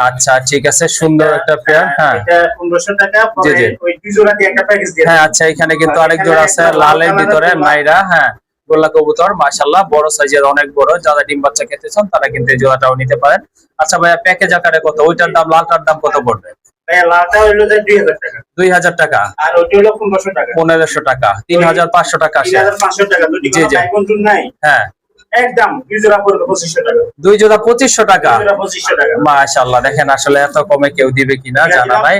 আচ্ছা ঠিক আছে, সুন্দর একটা পেয়ার। হ্যাঁ এটা 1500 টাকা, জি পরে জি, ওই দুই জোড়া দিয়ে একটা প্যাকেজ দিয়ে। হ্যাঁ আচ্ছা, এখানে কিন্তু আরেক জোড়া আছে লালের ভিতরে মাইরা, হ্যাঁ গোল্লা কবুতর মাশাআল্লাহ বড় সাইজের, অনেক বড়, যারা ডিম বাচ্চা খেতে চান তারা কিন্তু এই জোড়াটাও নিতে পারেন। আচ্ছা ভাইয়া প্যাকেজ আকারে কত, ওইটার দাম লালটার দাম কত পড়বে? ভাই লালটা হলো যে 2000 টাকা। 2000 টাকা। আর ওটা হলো 1500 টাকা। 1500 টাকা, 3500 টাকা। 3500 টাকা। যদি জি কোনো জি, ভাই বন্ধু নাই, হ্যাঁ একদম দুই জোড়া পড়বে 2500 টাকা। 2 জোড়া 2500 টাকা। 2 জোড়া 2500 টাকা। মাশাআল্লাহ, দেখেন আসলে এত কমে কেউ দিবে কিনা জানা নাই।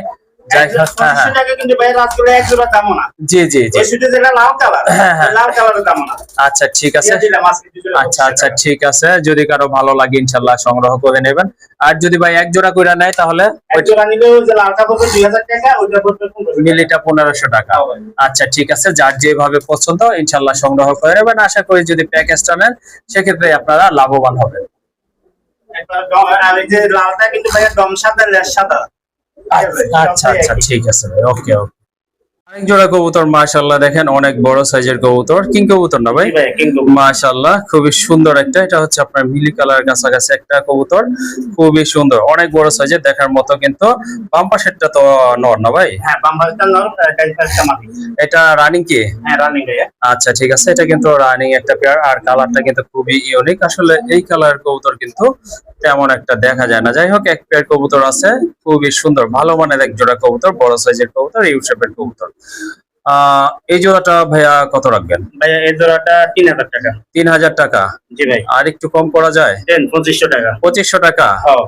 যাই হোক, হ্যাঁ 2500 টাকা কিন্তু ভাই রাজগুলো এক জোড়া দামও না। জি জি জি, ওই শুধু যেটা লাল কালার, হ্যাঁ হ্যাঁ, লাল কালারের দামও না। আচ্ছা ঠিক আছে। দিয়ে দিলাম আজকে 2 জোড়া। আচ্ছা আচ্ছা ঠিক আছে, যদি কারো ভালো লাগে ইনশাআল্লাহ সংগ্রহ করে নেবেন। আর যদি ভাই এক জোড়া কইরা নেয় তাহলে এক জোড়া নিলেও যে লালটা পড়বে 2000 টাকা, ওইটা পড়বে 1500 টাকা। মিলিটা 1500 টাকা। আচ্ছা ঠিক আছে, যার যেভাবে পছন্দ ইনশাআল্লাহ সংগ্রহ করে নেবেন। আশা করি যদি প্যাকেজটা নেন সেক্ষেত্রে আপনারা লাভবান হবেন। আর এই যে লালটা কিন্তু ভাই দম সাদা, লেজ সাদা। আচ্ছা আচ্ছা ঠিক আছে ভাই, ওকে ওকে। আরেক জোড়া কবুতর মাশাআল্লাহ, দেখেন অনেক বড় সাইজের কবুতর, কিং কবুতর না ভাই? জি ভাই, কিন্তু মাশাআল্লাহ খুবই সুন্দর একটা, এটা হচ্ছে আপনার মিলি কালার কাছাকাছি একটা কবুতর, খুবই সুন্দর অনেক বড় সাইজের দেখার মতো কিন্তু। বাম পাশেরটা তো নর না ভাই? হ্যাঁ, বাম পাশটা নর, ডান পাশটা মাদি। এটা রানিং কি? হ্যাঁ রানিং ভাইয়া। আচ্ছা ঠিক আছে, এটা কিন্তু রানিং একটা পেয়ার, আর কালারটা কিন্তু খুবই ইউনিক। আসলে এই কালার কবুতর কিন্তু তেমন একটা দেখা যায় না। যাই হোক, এক পেয়ার কবুতর আছে খুবই সুন্দর, ভালো মানের এক জোড়া কবুতর, বড় সাইজের কবুতর, ইউ শেপের কবুতর। এই জোড়াটা ভাইয়া কত রাখবেন? ভাইয়া এই জোড়াটা 3000 টাকা। 3000 টাকা? জি ভাই। আর একটু কম করা যায়? দেন 2500 টাকা। 2500 টাকা, হ্যাঁ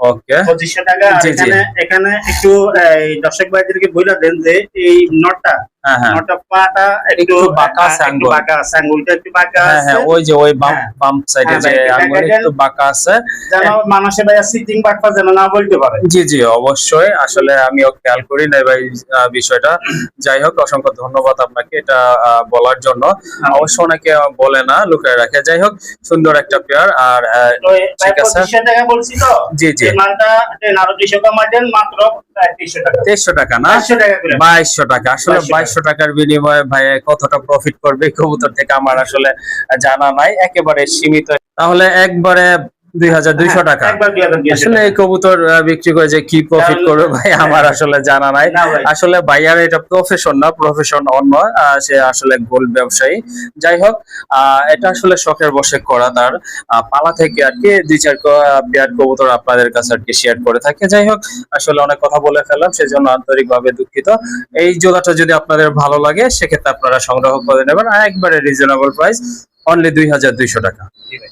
ওকে 2500 টাকা। আর জি জি, এখানে একটু এই দর্শক ভাইদেরকে বলে দেন যে এই নটটা, হ্যাঁ হ্যাঁ, নটটা পাটা একটু বাঁকা আছে, একটু বাঁকা আছে, আঙ্গুলটা একটু বাঁকা হ্যাঁ আছে। হ্যাঁ, ওই যে ওই বাম হ্যাঁ। বাম সাইডে হ্যাঁ যে ভাই, এটা আঙ্গুল দেখেন। একটু বাঁকা আছে। যেন মানুষে ভাইয়া সিটিং বাটপা যেন না বলতে পারে। জি জি অবশ্যই, আসলে আমিও খেয়াল করি না ভাই বিষয়টা। যাই হোক, অসংখ্য ধন্যবাদ আপনাকে এটা বলার জন্য। অবশ্য অনেকে বলে না, লুকিয়ে রাখে। যাই হোক, সুন্দর একটা পেয়ার। আর তো ভাই ঠিক আছে, 2500 টাকা বলছি তো। জি জি, এই মালটা দেন আরো 200 কমাই দেন, মাত্র 2300 টাকা। 2300 টাকা না? 2200 টাকা করে। 2200 টাকা। আসলে 2200 টাকার বিনিময়ে ভাই কতটা প্রফিট করবে কবুতর থেকে আমার আসলে জানা নাই, একেবারে সীমিত। তাহলে একবারে 2200 টাকা। একবার 2200 আসলে এই কবুতর বিক্রি করে যে কি প্রফিট করবে ভাই আমার আসলে জানা নাই। না ভাই। আসলে ভাইয়ার এটা প্রফেশন না, প্রফেশন অন্য, সে আসলে গোল্ড ব্যবসায়ী। যাই হোক, এটা আসলে শখের বশে করা তার, পালা থেকে আর কি 2-4 পেয়ার কবুতর আপনাদের কাছে আর কি শেয়ার করে থাকে। যাই হোক, আসলে অনেক কথা বলে ফেললাম, সেজন্য আন্তরিকভাবে দুঃখিত। এই জোড়াটা যদি আপনাদের ভালো লাগে সেক্ষেত্রে আপনারা সংগ্রহ করে নেবেন, আর একবারে রিজনেবল প্রাইস, অনলি 2200 টাকা। জি ভাই।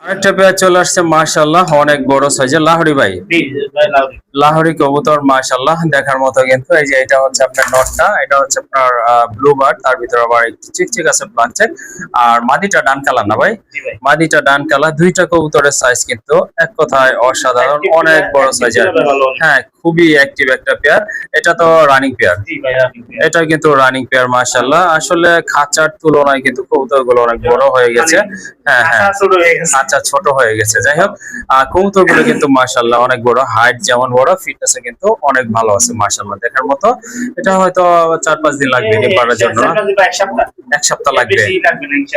আরেকটা পেয়ার চলে আসছে মাশাআল্লাহ, অনেক বড় সাইজের লাহোরি ভাই। জি ভাই, লাউরি। লাহোরি কবুতর মাশাআল্লাহ দেখার মতো কিন্তু। এই যে এটা হচ্ছে আপনার নটটা, এটা হচ্ছে আপনার ব্লু বার্ড, তার ভিতরে আবার একটু চিকচিক আছে ব্ল্যাক চেক। আর মাদিটা ডান কালার না ভাই? জি ভাই। মাদিটা ডান কালার। দুইটা কবুতরের সাইজ কিন্তু এক কথায় অসাধারণ, অনেক বড় সাইজের। হ্যাঁ, খুবই অ্যাক্টিভ একটা পেয়ার। এটা তো রানিং পেয়ার? জি ভাই, এটা কিন্তু রানিং পেয়ার মাশাআল্লাহ। আসলে খাঁচার তুলনায় কিন্তু কবুতরগুলো অনেক বড় হয়ে গেছে। হ্যাঁ হ্যাঁ, আচ্ছা ছোট হয়ে গেছে। যাই হোক, কবুতরগুলো কিন্তু মাশাআল্লাহ অনেক বড়, হাইট যেমন বড়, ফিটনেসে কিন্তু অনেক ভালো আছে মাশাআল্লাহ দেখার মতো। এটা হয়তো 4-5 দিন লাগবে ডিম পাড়ার জন্য। এক সপ্তাহ লাগবে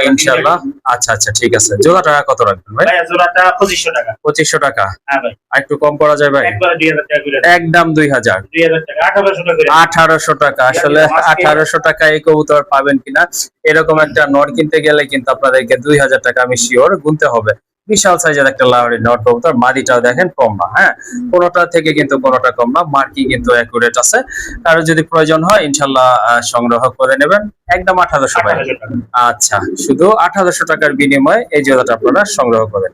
ইনশাআল্লাহ। আচ্ছা আচ্ছা ঠিক আছে। জোড়াটা কত রাখবেন ভাই? জোড়াটা 2500 টাকা। 2500 টাকা? হ্যাঁ ভাই। আর একটু কম করা যায় ভাই? একবার 2000 টাকা করে। একদম 2000। 2000 টাকা, 1800 টাকা করে। 1800 টাকা। আসলে 1800 টাকা এই কবুতর পাবেন কিনা, এরকম একটা নর কিনতে গেলে কিন্তু আপনাদেরকে 2000 টাকা আমি শিওর গুনতে হবে। বিশাল সাইজের একটা লাহোরি নর কবুতর, মাদিটাও দেখেন কম না, হ্যাঁ কোনোটা থেকে কিন্তু কোনোটা কম না, মার্কিং কিন্তু অ্যাকুরেট আছে। কারো যদি প্রয়োজন হয় ইনশাল্লাহ সংগ্রহ করে নেবেন, একদম 1800 টাকা। আচ্ছা, শুধু 1800 টাকার বিনিময়ে এই জোড়াটা আপনারা সংগ্রহ করেন।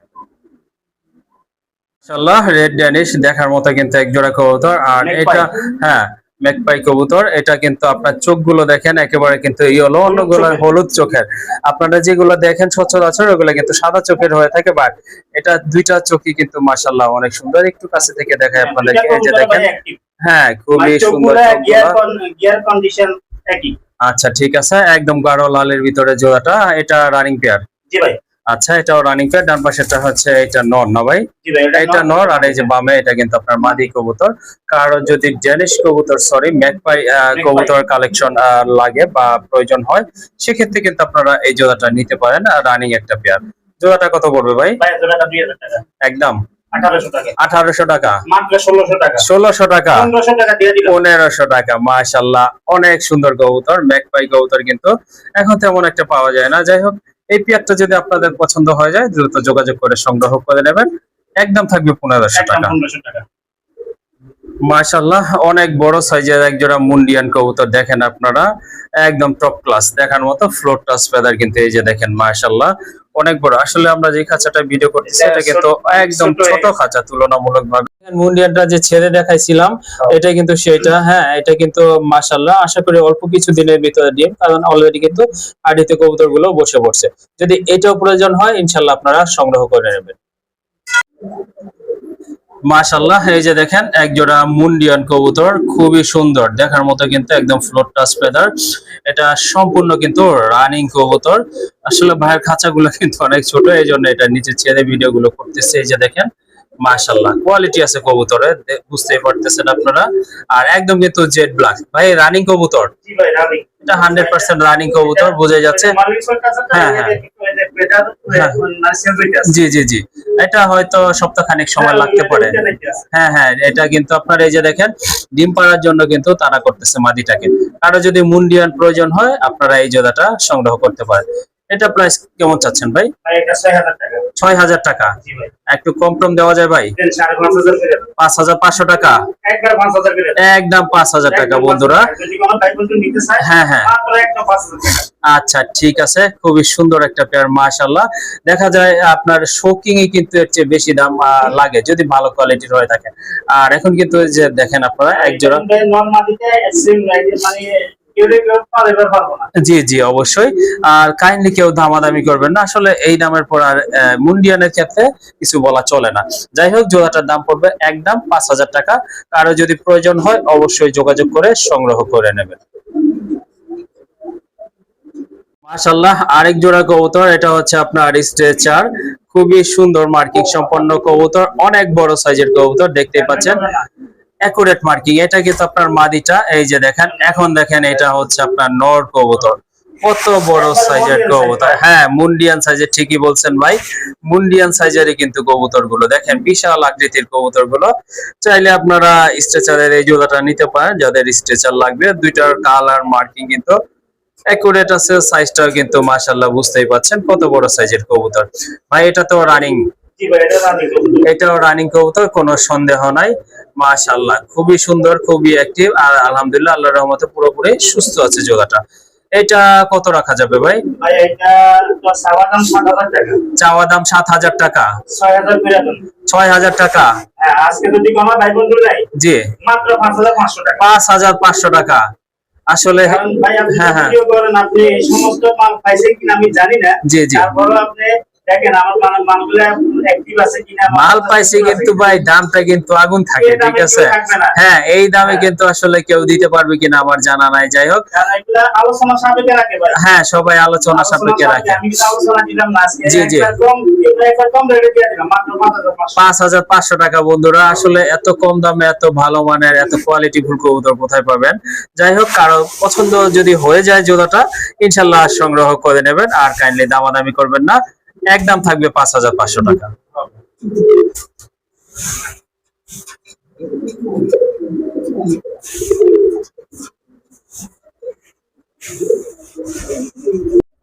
মাশাআল্লাহ, রেড ড্যানিশ দেখার মতো কিন্তু এক জোড়া কবুতর। আর এটা হ্যাঁ ম্যাকপাই কবুতর, এটা কিন্তু আপনার চোখগুলো দেখেন একেবারে কিন্তু ইয়েলো, অন্যগুলো হলুদ চোখের। আপনারা যেগুলো দেখেন সচরাচর ওগুলো কিন্তু সাদা চোখের হয়ে থাকে, বাট এটা দুইটা চোখই কিন্তু মাশাআল্লাহ অনেক সুন্দর। একটু কাছে থেকে দেখাই আপনাদেরকে, এই যে দেখেন, হ্যাঁ খুবই সুন্দর গিয়ার কন্ডিশন একই। আচ্ছা ঠিক আছে, একদম গাঢ় লালের ভিতরে জোড়াটা, এটা রানিং পেয়ার? জি ভাই। আচ্ছা, এটাও রানিং পেয়ার। ডান পাশেরটা হচ্ছে এটা নর না ভাই? এটা নর, আর এই যে বামে এটা কিন্তু আপনার মাদি কবুতর। কারো যদি ড্যানিশ কবুতর ম্যাকপাই কবুতর কালেকশন লাগে বা প্রয়োজন হয়, সেক্ষেত্রে কিন্তু আপনারা এই জোড়াটা নিতে পারেন, রানিং একটা পেয়ার। জোড়াটা কত পড়বে ভাই? জোড়াটা 2000 টাকা একদম 1800 টাকা। 1800 টাকা, মাত্র 1600 টাকা। 1600 টাকা, 1500 টাকা দিয়ে দিলাম। 1500 টাকা। মাশাআল্লাহ, অনেক সুন্দর কবুতর, ম্যাকপাই কবুতর কিন্তু এখন তেমন একটা পাওয়া যায় না। যাই হোক, এই পেয়ারটা যদি আপনাদের পছন্দ হয়ে যায় দ্রুত যোগাযোগ করে সংগ্রহ করে নেবেন, একদম থাকবে 1500 টাকা। মাশাআল্লাহ, অনেক বড় সাইজের এক জোড়া মুন্ডিয়ান কবুতর দেখেন আপনারা, একদম টপ ক্লাস দেখার মতো ফ্লোর টাচ ফেদার কিন্তু এই যে দেখেন মাশাআল্লাহ অনেক বড়। আসলে আমরা যে খাঁচাটা ভিডিও করতেছি এটা কিন্তু একদম ছোট খাঁচা তুলনামূলকভাবে। মুন্ডিয়ানটা যে ছেড়ে দেখাইছিলাম এটা কিন্তু সেটা, হ্যাঁ এটা কিন্তু মাশাআল্লাহ আশা করি অল্প কিছু দিনের ভিতরে ডিম, কারণ অলরেডি কিন্তু আড়িতে কবুতরগুলো বসে পড়ছে। যদি এটাও প্রয়োজন হয় ইনশাআল্লাহ আপনারা সংগ্রহ করে নেবেন। মাশাআল্লাহ, এই যে দেখেন এক জোড়া মুন্ডিয়ান কবুতর, খুবই সুন্দর দেখার মতো কিন্তু একদম ফ্লোর টাচ ফেদার। এটা সম্পূর্ণ কিন্তু রানিং কবুতর। আসলে ভাইয়ের খাঁচাগুলো কিন্তু অনেক ছোট, এই জন্য এটা নিচে ছেড়ে ভিডিও গুলো করতেছে। এই যে দেখেন মাশাআল্লাহ, কোয়ালিটি আছে কবুতরে, বুঝতেই পারতেছেন আপনারা। আর একদম কিন্তু জেড ব্ল্যাক। ভাই রানিং কবুতর? জি ভাই রানিং। এটা 100% রানিং কবুতর, বোঝা যাচ্ছে। হ্যাঁ হ্যাঁ জি জি জি, এটা হয়তো সপ্তাহখানেক সময় লাগতে পারে। হ্যাঁ হ্যাঁ, এটা কিন্তু আপনার এই যে দেখেন ডিম পাড়ার জন্য কিন্তু তাড়া করতেছে মাদিটাকে। কারো যদি মুন্ডিয়ান প্রয়োজন হয় আপনারা এই জোড়াটা সংগ্রহ করতে পারেন। এটা প্রাইস কেমন চাচ্ছেন ভাই? এটা 6000 টাকা। 6000 টাকা? জি ভাই। একটু কম টম দেওয়া যায় ভাই? 5500 টাকা, একবার 5000 করে, একদম 5000 টাকা বন্ধুরা। যদি কোনো ভাই বন্ধু নিতে চায় হ্যাঁ হ্যাঁ মাত্র একদম 5000 টাকা। আচ্ছা ঠিক আছে, খুবই সুন্দর একটা পেয়ার মাশাআল্লাহ। দেখা যায় আপনার শোকিং এ কিন্তু এর চেয়ে বেশি দাম লাগে যদি ভালো কোয়ালিটির হয়ে থাকে। আর এখন কিন্তু যে দেখেন আপনারা এক জোড়া নরমালিতে এক্সট্রিম মানে জি জি অবশ্যই। আর কাইন্ডলি কেউ দামাদামি করবেন না, আসলে এই দামের পর আর মুন্ডিয়ানের ক্ষেত্রে কিছু বলা চলে না। যাই হোক, জোড়াটার দাম পড়বে একদম 5000 টাকা। কারো যদি প্রয়োজন হয় অবশ্যই যোগাযোগ করে সংগ্রহ করে নেবেন। মাশাআল্লাহ, আরেক জোড়া কবুতর, এটা হচ্ছে আপনার স্ট্রেচার, খুবই সুন্দর মার্কিং সম্পন্ন কবুতর, অনেক বড় সাইজের কবুতর দেখতেই পাচ্ছেন, অ্যাকুরেট মার্কিং। এটা কিন্তু আপনার মাদিটা, এই যে দেখেন। এখন দেখেন এটা হচ্ছে আপনার নর কবুতর, কত বড় সাইজের কবুতর। হ্যাঁ মুন্ডিয়ান সাইজের, ঠিকই বলছেন ভাই, মুন্ডিয়ান সাইজেরই কিন্তু কবুতর গুলো দেখেন, বিশাল আকৃতির কবুতর গুলো। চাইলে আপনারা স্ট্রেচারের এই জোড়াটা নিতে পারেন যাদের স্ট্রেচার লাগবে। দুইটার কালার মার্কিং কিন্তু অ্যাকুরেট আছে, সাইজটাও কিন্তু মাশাআল্লাহ বুঝতেই পাচ্ছেন কত বড় সাইজের কবুতর। ভাই এটা তো রানিং? জি ভাই এটা রানিং কবুতর। এটাও রানিং কবুতর, কোনো সন্দেহ নাই। মাশাআল্লাহ, খুবই সুন্দর, খুবই অ্যাক্টিভ, আর আলহামদুলিল্লাহ আল্লাহর রহমতে পুরোপুরি সুস্থ আছে জোড়াটা। এটা কত রাখা যাবে ভাই? ভাই এটা তো চাওয়া দাম 7000 টাকা। চাওয়া দাম 7000 টাকা? 6000 করে দেন। 6000 টাকা? হ্যাঁ, আজকে যদি কোনো ভাই বন্ধু নাই জি মাত্র 5500 টাকা। 5500 টাকা। আসলে ভাই আপনি হ্যাঁ হ্যাঁ ভিডিও করেন, আপনি এই সমস্ত মাল পাইছেন কিনা আমি জানি না। জি জি, তারপরে আপনি দেখেন আমার মালগুলো অ্যাক্টিভ আছে কিনা। মাল পাইছি কিন্তু ভাই দামটা কিন্তু আগুন থাকে, ঠিক আছে? হ্যাঁ, এই দামে কিন্তু আসলে কেউ দিতে পারবে কিনা আমার জানা নাই। যাই হোক, আলোচনা সাপেক্ষে রাখে ভাই। হ্যাঁ সবাই আলোচনা সাপেক্ষে রাখে। আমি কিন্তু আলোচনা দিলাম না আজকে। জি জি, কম রেটে দিয়ে দিলাম মাত্র 5500। 5500 টাকা বন্ধুরা। আসলে এত কম দামে এত ভালো মানের এত কোয়ালিটিফুল কবুতর কোথায় পাবেন? যাই হোক, কারো পছন্দ যদি হয়ে যায় জোড়াটা ইনশাআল্লাহ সংগ্রহ করে নেবেন, আর কাইন্ডলি দামাদামি করবেন না, একদম থাকবে 5500 টাকা।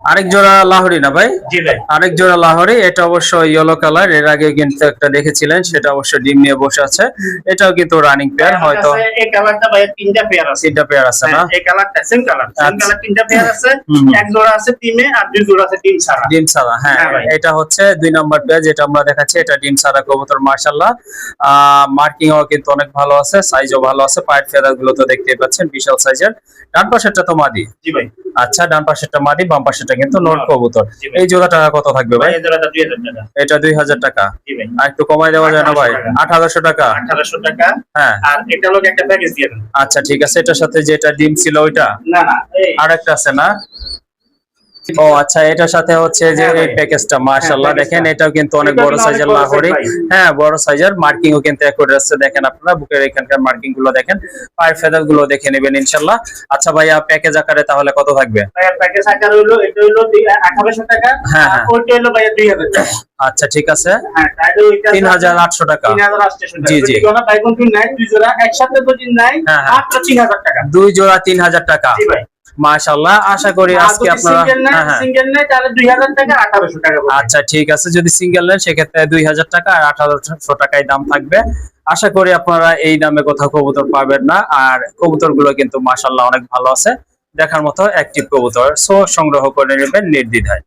আরেক জোড়া লাহোরি না ভাই? জি ভাই। আরেক জোড়া লাহোরি, এটা অবশ্য ইয়েলো কালার, এর আগে কিন্তু একটা দেখেছিলেন, সেটা অবশ্য ডিম নিয়ে বসে আছে। এটাও কিন্তু রানিং পেয়ার, হয়তো এই কালারটা ভাই তিনটা পেয়ার আছে। তিনটা পেয়ার আছে না? এই কালারটা সেম কালার তিনটা পেয়ার আছে। এক জোড়া আছে ডিমে আর দুই জোড়া আছে ডিম ছাড়া। ডিম ছাড়া, হ্যাঁ। এটা হচ্ছে 2 নাম্বার পেয়ার যেটা আমরা দেখাচ্ছি, এটা ডিম ছাড়া কবুতর মাশাআল্লাহ। মার্কিং ও কিন্তু অনেক ভালো আছে, সাইজও ভালো আছে, পায়ের ফেদার গুলো তো দেখতেই পাচ্ছেন বিশাল সাইজের। ডান পাশেরটা তো মাদি? জি ভাই। আচ্ছা, ডান পাশেরটা মাদি, বাম পাশেরটা কিন্তু নর কবুতর। এই জোড়া টাকা কত থাকবে ভাই? এই জোড়াটা 2000 টাকা। এটা 2000 টাকা। জি ভাই। আর একটু কমাই দেওয়া যায় না ভাই? 1800 টাকা। 1800 টাকা। হ্যাঁ। আর এটা লোক একটা প্যাকেজ দিয়ে দেন। আচ্ছা ঠিক আছে, এটার সাথে যেটা ডিম ছিল ওইটা? না না, এই আরেকটা আছে না? ও আচ্ছা, এটার সাথে হচ্ছে যে এই প্যাকেজটা মাশাআল্লাহ, দেখেন এটাও কিন্তু অনেক বড় সাইজের লাহোরি। হ্যাঁ, বড় সাইজের, মার্কিং ও কিন্তু অ্যাকুরেট আছে, দেখেন আপনারা বুকের এখানকার মার্কিং গুলো দেখেন, পায়ের ফেদার গুলো দেখে নেবেন ইনশাআল্লাহ। আচ্ছা ভাইয়া, প্যাকেজ আকারে তাহলে কত থাকবে? ভাইয়া প্যাকেজ আকারে হলো এটা হলো 1800 টাকা। হ্যাঁ, আর ওইটা হলো ভাইয়া 2000 টাকা। আচ্ছা ঠিক আছে, হ্যাঁ তাহলে ওইটা 3800 টাকা। 3800 টাকা। জি জি। কোন ভাই কোন নাই, দুই জোড়া একসাথে যদি নাই মাত্র 3000 টাকা। দুই জোড়া 3000 টাকা। জি ভাই। মাশাআল্লাহ, আশা করি আজকে আপনারা সিঙ্গেল নেয় তাহলে 2000 টাকা 1800 টাকা। আচ্ছা ঠিক আছে, যদি সিঙ্গেল নেন সেক্ষেত্রে 2000 টাকা আর 1800 টাকায় দাম থাকবে। আশা করি আপনারা এই দামে কোথাও কবুতর পাবেন না। আর কবুতর গুলো কিন্তু মাশাআল্লাহ অনেক ভালো আছে, দেখার মতো অ্যাক্টিভ কবুতর, সো সংগ্রহ করে নেবেন নির্দ্বিধায়।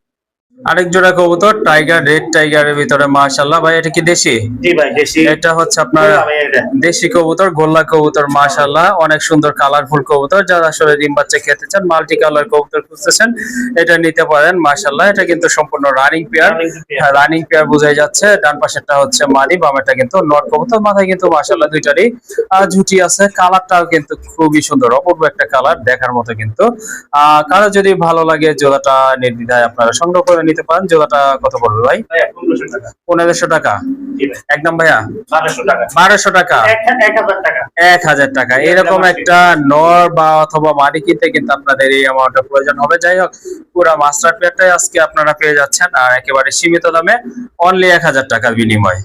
আরেক জোড়া কবুতর টাইগার, রেড টাইগারের ভিতরে মাশাআল্লাহ। ভাই এটা কি দেশি? জি ভাই দেশি। এটা হচ্ছে আপনার দেশি কবুতর, গোল্লা কবুতর মাশাআল্লাহ, অনেক সুন্দর কালারফুল কবুতর। যারা আসলে ডিম বাচ্চা খেতে চান, মাল্টি কালার কবুতর খুঁজতেছেন, এটা নিতে পারেন মাশাআল্লাহ। এটা কিন্তু সম্পূর্ণ রানিং পেয়ার, রানিং পেয়ার বোঝাই যাচ্ছে। ডান পাশেরটা হচ্ছে মাদি, বামেরটা কিন্তু নর কবুতর। মাথায় কিন্তু মাশাআল্লাহ দুইটারই ঝুটি আছে, কালারটাও কিন্তু খুবই সুন্দর, অপূর্ব একটা কালার, দেখার মতো কিন্তু। কারো যদি ভালো লাগে জোড়াটা নির্দ্বিধায় আপনারা সংগ্রহ করে নিতে পারেন। জোড়াটা কত পড়বে ভাই? 1500 টাকা। একদম ভাইয়া 1200 টাকা। 1200 টাকা, 1000 টাকা। 1000 টাকা। এরকম একটা নর বা অথবা মাদি কিনতে কিন্তু আপনাদের এই অ্যামাউন্টের প্রয়োজন হবে। যাই হোক, পুরো মাস্টার পেয়ারটাই আজকে আপনারা পেয়ে যাচ্ছেন, আর একেবারে সীমিত দামে, অনলি 1000 টাকার বিনিময়ে।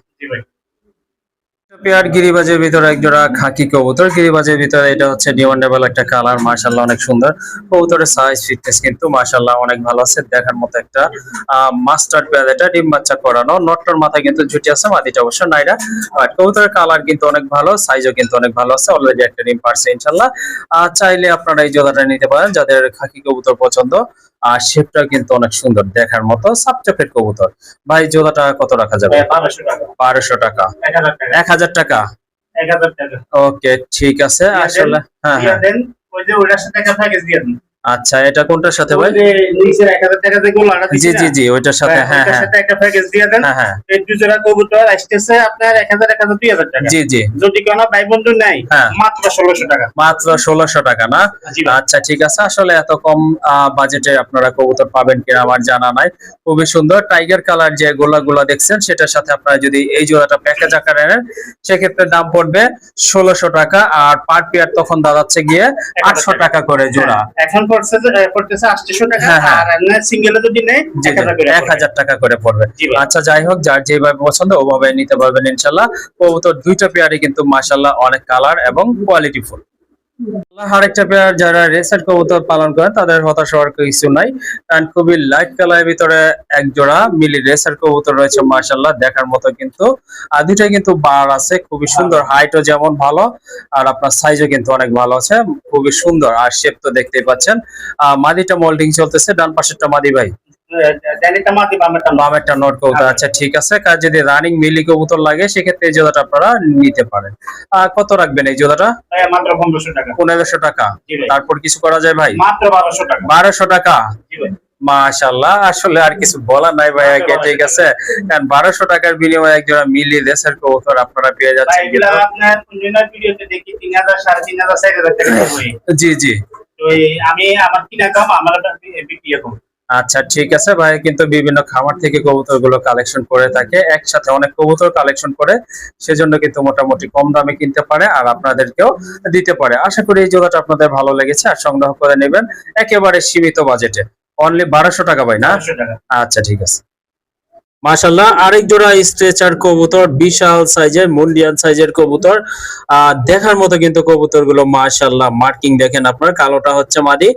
পেয়ার গিরিবাজের ভিতরে এক জোড়া খাকি কবুতর, গিরিবাজের ভিতরে এটা হচ্ছে ডিমান্ডেবল একটা কালার, মাশাআল্লাহ অনেক সুন্দর। কবুতরের সাইজ ফিটনেস কিন্তু মাশাআল্লাহ অনেক ভালো আছে, দেখার মতো একটা মাস্টার পেয়ার। এটা ডিম বাচ্চা করানো, নটটার মাথায় কিন্তু ঝুটি আছে, মাদিটা অবশ্য নাইরা। আর কবুতরের কালার কিন্তু অনেক ভালো, সাইজও কিন্তু অনেক ভালো আছে, অলরেডি একটা ডিম পারছে ইনশাআল্লাহ। চাইলে আপনারা এই জোড়াটা নিতে পারেন যাদের খাকি কবুতর পছন্দ। আর শেপটা কিন্তু অনেক সুন্দর, দেখার মতো সাবচপেট কবুতর। ভাই জোড়াটা কত রাখা যাবে? 1200 টাকা। 1200 টাকা। 1000 টাকা। 1000 টাকা। ওকে ঠিক আছে। আসলে হ্যাঁ হ্যাঁ, ওই যে ওটার সাথে একটা প্যাকেজ দিয়ে দিন। আচ্ছা, এটা কোনটার সাথে ভাই? নিচের 1000 টাকা দিয়ে গোল লাগা জি জি জি, ওইটার সাথে। হ্যাঁ হ্যাঁ, সাথে একটা প্যাকেজ দিয়ে দেন। হ্যাঁ হ্যাঁ, এই দুই জোড়া কবুতর আসতেছে আপনার 1000 2000 টাকা। জি জি। যদি কোনো ভাই বন্ধু নাই মাত্র 1600 টাকা। মাত্র 1600 টাকা না? আচ্ছা ঠিক আছে। আসলে এত কম বাজেটে আপনারা কবুতর পাবেন কিনা আমার জানা নাই। খুবই সুন্দর টাইগার কালার যে গোলাগুলা দেখছেন, সেটার সাথে আপনারা যদি এই জোড়াটা প্যাকেজ আকারে নেন সেক্ষেত্রে দাম পড়বে 1600 টাকা। আর পার পেয়ার তখন দাঁড়াচ্ছে গিয়ে 800 টাকা করে জোড়া। এখন পড়তেছে 800 টাকা। আর সিঙ্গেলে যদি নেয় 1000 টাকা করে পড়বে। আচ্ছা যাই হোক, যার যেভাবে পছন্দ ওভাবে নিতে পারবেন ইনশাআল্লাহ। কবুতর দুইটা পেয়ারই কিন্তু মাশাআল্লাহ অনেক কালার এবং কোয়ালিটিফুল। আরেকটা পেয়ার যারা রেসার কবুতর পালন করেন তাদের হতাশ হওয়ার কিছু নাই, কারণ খুবই লাইট কালারের ভিতরে এক জোড়া মিলি রেসার কবুতর রয়েছে মাশাআল্লাহ, দেখার মতো কিন্তু। আর দুইটাই কিন্তু বার আছে, খুবই সুন্দর, হাইটও যেমন ভালো আর আপনার সাইজও কিন্তু অনেক ভালো আছে, খুবই সুন্দর। আর শেপ তো দেখতেই পাচ্ছেন। মাদিটা মোল্ডিং চলতেছে, ডান পাশেরটা মাদি ভাই, বামেরটা নট কবুতর। আচ্ছা ঠিক আছে, কার যদি রানিং মিলি কবুতর লাগে সেক্ষেত্রে এই জোড়াটা আপনারা নিতে পারেন। কত রাখবেন এই জোড়াটা? মাত্র 1500 টাকা। 1500 টাকা। তারপর কিছু করা যায় ভাই? মাত্র 1200 টাকা। 1200 টাকা। মাশাআল্লাহ, আসলে আর কিছু বলার নাই ভাইয়াকে, ঠিক আছে। কারণ 1200 টাকার বিনিময়ে একজোড়া মিলি রেসার কবুতর আপনারা পেয়ে যাচ্ছেন। কিন্তু আপনার অন্যান্য ভিডিওতে দেখি 3000 3500 4000 টাকা হয়। জি জি। তো আমি আমার কিনা কম, আমার বিক্রি কম। আচ্ছা ঠিক আছে ভাই, কিন্তু বিভিন্ন খামার থেকে কবুতর গুলো কালেকশন করে থাকে, একসাথে অনেক কবুতর কালেকশন করে, সেজন্য কিন্তু মোটামুটি কম দামে কিনতে পারে আর আপনাদেরকেও দিতে পারে। আশা করি এই জোড়াটা আপনাদের ভালো লেগেছে আর সংগ্রহ করে নেবেন একেবারে সীমিত বাজেটে, অনলি 1200 টাকা ভাই না? আচ্ছা ঠিক আছে। মাশাআল্লাহ, আরেক জোড়া স্ট্রেচার কবুতর, বিশাল সাইজের মুন্ডিয়ান সাইজের কবুতর। দেখার মতো কিন্তু কবুতর গুলো মাশাআল্লাহ। মার্কিং দেখেন আপনার, কালোটা হচ্ছে মাদি,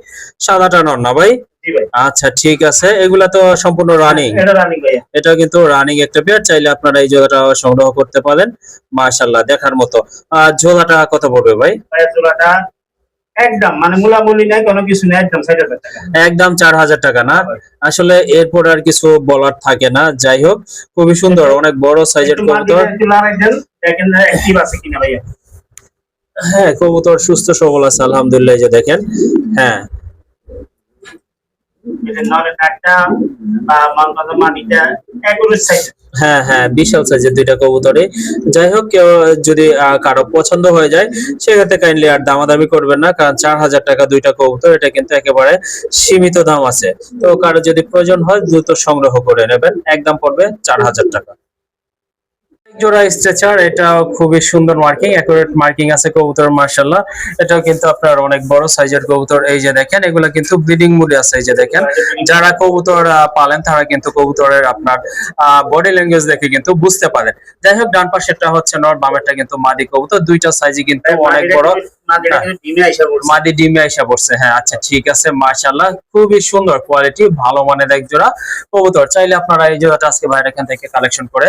সাদাটা নর না ভাই? জি ভাই। আচ্ছা ঠিক আছে, এগুলা তো সম্পূর্ণ রানিং। এটা রানিং ভাইয়া। এটা কিন্তু রানিং একটা পেয়ার, চাইলে আপনারা এই জোড়াটা সংগ্রহ করতে পারেন। মাশাআল্লাহ দেখার মতো। আর জোড়াটা কত পড়বে ভাই? ভাইয়া জোড়াটা একদম মানে মূলামূলি নাই, কোনো কিছু নাই, একদম 6000 টাকা। একদম 4000 টাকা না? আসলে এরপর আর কিছু বলার থাকে না। যাই হোক, খুবই সুন্দর, অনেক বড় সাইজের কবুতর। একটু লড়াই দেন, দেখেন অ্যাক্টিভ আছে কিনা ভাইয়া। হ্যাঁ, কবুতর সুস্থ সবল আছে আলহামদুলিল্লাহ, এই যে দেখেন। হ্যাঁ এটা নরে কাটটা বা মানকাজা মাটিটা একুরেট সাইজ। হ্যাঁ হ্যাঁ, বিশাল সাইজের দুইটা কবুতরই। যাই হোক, কেউ যদি কারো পছন্দ হয়ে যায় সেক্ষেত্রে কাইন্ডলি আর দামাদামি করবেন না, কারণ 4000 টাকা দুইটা কবুতর, এটা কিন্তু একেবারে সীমিত দাম আছে। তো কারো যদি প্রয়োজন হয় দ্রুত সংগ্রহ করে নেবেন, একদম পড়বে 4000 টাকা। জোড়া স্ট্রেচার, এটা খুবই সুন্দর মার্কিং, একুরেট মার্কিং আছে কবুতর মাশাআল্লাহ। এটাও কিন্তু আপনার অনেক বড় সাইজের কবুতর, এই যে দেখেন। এগুলা কিন্তু ব্রিডিং মুডে আছে, এই যে দেখেন। যারা কবুতর পালেন তারা কিন্তু কবুতরের আপনার বডি ল্যাঙ্গুয়েজ দেখে কিন্তু বুঝতে পারেন। যাই হোক, ডান পাশেরটা হচ্ছে নর, বামেরটা কিন্তু মাদি কবুতর। দুইটা সাইজই কিন্তু অনেক বড়। মাদি ডিমে আইসা পড়ছে। হ্যাঁ আচ্ছা ঠিক আছে, মাশাআল্লাহ খুবই সুন্দর কোয়ালিটি, ভালো মানের এক জোড়া কবুতর। চাইলে আপনারা এই জোড়াটা আজকে ভাইয়ের এখান থেকে কালেকশন করে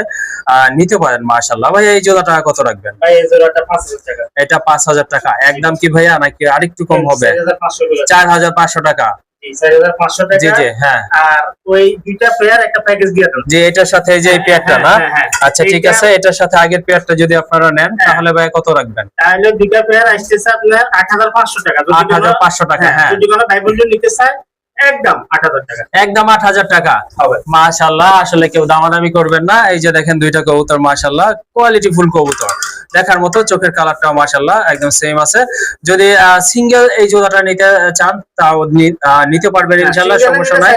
নিতে পারেন। মাশাআল্লাহ ভাই, এই জোড়াটা কত রাখবেন? ভাই এই জোড়াটা 5000 টাকা। এটা 5000 টাকা একদম কি ভাইয়া, নাকি আরেকটু কম হবে? 4500 টাকা। জি 4500 টাকা। জি জি হ্যাঁ। আর ওই দুইটা পেয়ার একটা প্যাকেজ দিয়ে দেন। যে এটার সাথে এই যে এই পেয়ারটা না? আচ্ছা ঠিক আছে, এটার সাথে আগের পেয়ারটা যদি আপনারা নেন তাহলে ভাই কত রাখবেন? তাহলে দুইটা পেয়ার আসছে আপনার 8500 টাকা। 8500 টাকা। হ্যাঁ, যদি কোনো ভাই বন্ধু নিতে চায় একদম 8000 টাকা। একদম 8000 টাকা হবে। মাশাআল্লাহ, আসলে কেউ দামাদামি করবেন না। এই যে দেখেন দুইটা কবুতর মাশাআল্লাহ কোয়ালিটি ফুল কবুতর, দেখার মতো। চোখের কালারটাও মাশাআল্লাহ একদম সেম আছে। যদি সিঙ্গেল এই জোড়াটা নিতে চান তাও নিতে পারবেন ইনশাআল্লাহ, সমস্যা নাই।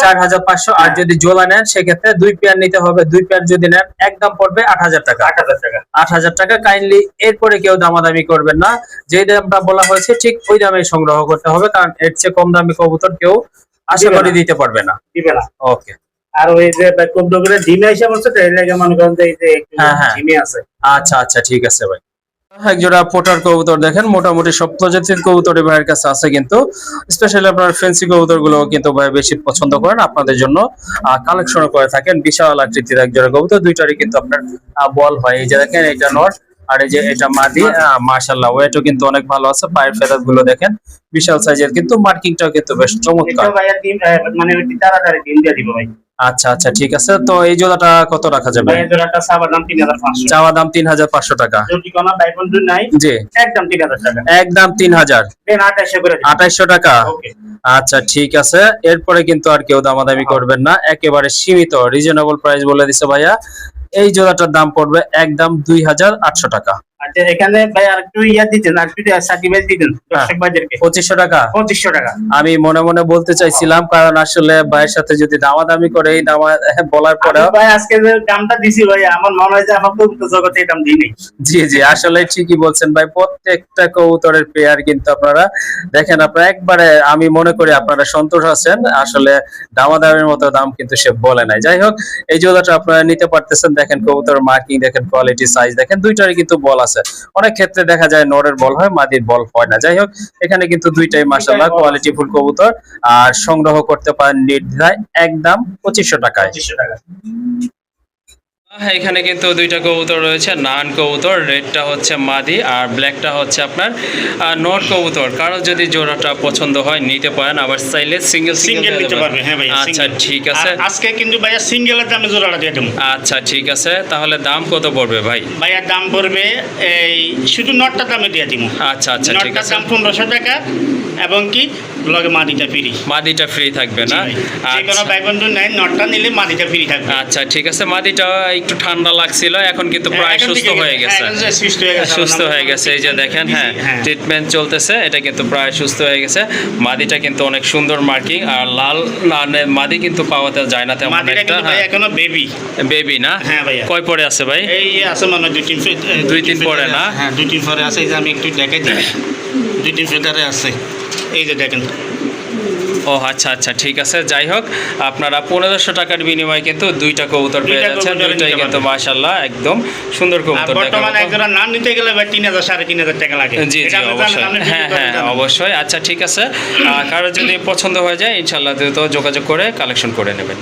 4500। আর যদি জোড়া নেন সেক্ষেত্রে দুই পেয়ার নিতে হবে। দুই পেয়ার যদি নেন একদম পড়বে 8000 টাকা। 8000 টাকা। 8000 টাকা। কাইন্ডলি এরপরে কেউ দামাদামি করবেন না, যে দামটা বলা হয়েছে ঠিক ওই দামে সংগ্রহ করতে হবে, কারণ এর চেয়ে কম দামি কবুতর কেউ আশা করি দিতে পারবে না। দিবে না। ওকে। আর ওই যে কবুতরগুলো ডিমে এসে বলছে তো, এর লাগে মনে করেন যে এই যে একটু ডিমে আছে। আচ্ছা আচ্ছা ঠিক আছে ভাই। এক জোড়া পোটার কবুতর দেখেন, মোটামুটি সব প্রজাতির কবুতর ভাইয়ের কাছে আছে, কিন্তু স্পেশালি আপনার ফেন্সি কবুতর গুলো কিন্তু ভাই বেশি পছন্দ করেন, আপনাদের জন্য কালেকশন করে থাকেন। বিশাল আকৃতির এক জোড়া কবুতর, দুইটারই কিন্তু আপনার বল হয়। এই যে দেখেন, এটা নর আর এই যে এটা মাদি। মাশাআল্লাহ ওয়েটও কিন্তু অনেক ভালো আছে। পায়ের ফেদার গুলো দেখেন বিশাল সাইজের, কিন্তু মার্কিংটাও কিন্তু বেশ চমৎকার। মানে তাড়াতাড়ি ডিম দিয়ে দিব ভাই। আচ্ছা আচ্ছা ঠিক আছে, তো এই জোড়াটা কত রাখা যাবে? এই জোড়াটা চাওয়া দাম 3500। চাওয়া দাম 3500 টাকা। যদি কোনো ভাই বন্ধু নাই জি একদম 3000 টাকা। একদম 3000। দেন 2800 করে দিন। 2800 টাকা। ওকে আচ্ছা ঠিক আছে, এরপরে কিন্তু আর কেউ দামাদামি করবেন না, একেবারে সীমিত রিজনেবল প্রাইস বলে দিছে ভাইয়া। এই জোড়াটার দাম পড়বে একদম 2800 টাকা। আচ্ছা এখানে ভাই আরেকটু ইয়া দিতেন, আরেকটু সার্টিফিকেট দিতেন দর্শক ভাইদেরকে। 2500 টাকা। 2500 টাকা। আমি মনে মনে বলতে চাইছিলাম, কারণ আসলে ভাইয়ের সাথে যদি দামাদামি করে এই দাম বলার পরে ভাই আজকে যে দামটা দিছি ভাই, আমার মনে হয় যে আমার কবুতর জগতে এই দাম দিই নাই। জি জি আসলে ঠিকই বলছেন ভাই, প্রত্যেকটা কবুতরের পেয়ার কিন্তু আপনারা দেখেন, আপনারা একবারে আমি মনে করি আপনারা সন্তোষ আছেন। আসলে দামাদামের মতো দাম কিন্তু সে বলে নাই। যাই হোক, এই জোড়াটা আপনারা নিতে পারতেছেন। দেখেন কবুতর মার্কিং দেখেন, কোয়ালিটি সাইজ দেখেন, দুইটারই কিন্তু বল আছে। অনেক ক্ষেত্রে দেখা যায় নরের বল হয়, মাদির বল হয় না। যাই হোক, এখানে কিন্তু দুইটাই মাশাআল্লাহ কোয়ালিটি ফুল কবুতর, আর সংগ্রহ করতে পারেন নির্দ্বিধায় একদম 2500 টাকায়। 2500 টাকা। এখানে কিন্তু দুইটা কবুতর রয়েছে, নান কবুতর, রেডটা হচ্ছে মাদি আর ব্ল্যাকটা হচ্ছে আপনার নর কবুতর। কারো যদি জোড়াটা পছন্দ হয় নিতে পারেন, আবার চাইলে সিঙ্গেল নিতে পারবে। হ্যাঁ ভাই আচ্ছা ঠিক আছে, আজকে কিন্তু ভাইয়া সিঙ্গেলের দামে জোড়াটা দিয়ে দেব। আচ্ছা ঠিক আছে, তাহলে দাম কত পড়বে ভাই? ভাইয়া দাম পড়বে এই শুধু নটটার দামে দিয়ে দিব। আচ্ছা আচ্ছা ঠিক নটটার আছে, দাম 1500 টাকা এবং কি লগে মাদিটা ফ্রি। মাদিটা ফ্রি থাকবে না? যে কোনো ভাই বন্ধু নাই নটটা নিলে মাদিটা ফ্রি থাকবে। আচ্ছা ঠিক আছে, মাদিটা একটু ঠান্ডা লাগছিল, এখন কিন্তু প্রায় সুস্থ হয়ে গেছে। সুস্থ হয়ে গেছে, এই যে দেখেন। হ্যাঁ ট্রিটমেন্ট চলতেছে, এটা কিন্তু প্রায় সুস্থ হয়ে গেছে। মাদিটা কিন্তু অনেক সুন্দর মার্কিং, আর লাল মাদি কিন্তু পাওয়াতে যায় না তেমন একটা। এখনো বেবি বেবি না? হ্যাঁ ভাইয়া। কয় পরে আছে ভাই? এই আছে মানে 2-3 পরে না? হ্যাঁ 2-3 পরে আছে। এই যে আমি একটু দেখাই দিই, 2-3 ফিল্টারে আছে। এই যে দেখেন ও আচ্ছা আচ্ছা, ঠিক আছে। যাই হোক, আপনারা 1500 টাকার বিনিময়ে কিন্তু দুইটা কবুতর পেয়ে যাচ্ছেন। দুইটাই কিন্তু মাশাআল্লাহ একদম সুন্দর কবুতর। বর্তমানে এক জোড়া না নিতে গেলে ভাই 3000 3500 টাকা লাগে। জি জি অবশ্যই, হ্যাঁ হ্যাঁ অবশ্যই। আচ্ছা ঠিক আছে, কারো যদি পছন্দ হয়ে যায় ইনশাআল্লাহ তো যোগাযোগ করে কালেকশন করে নেবেন।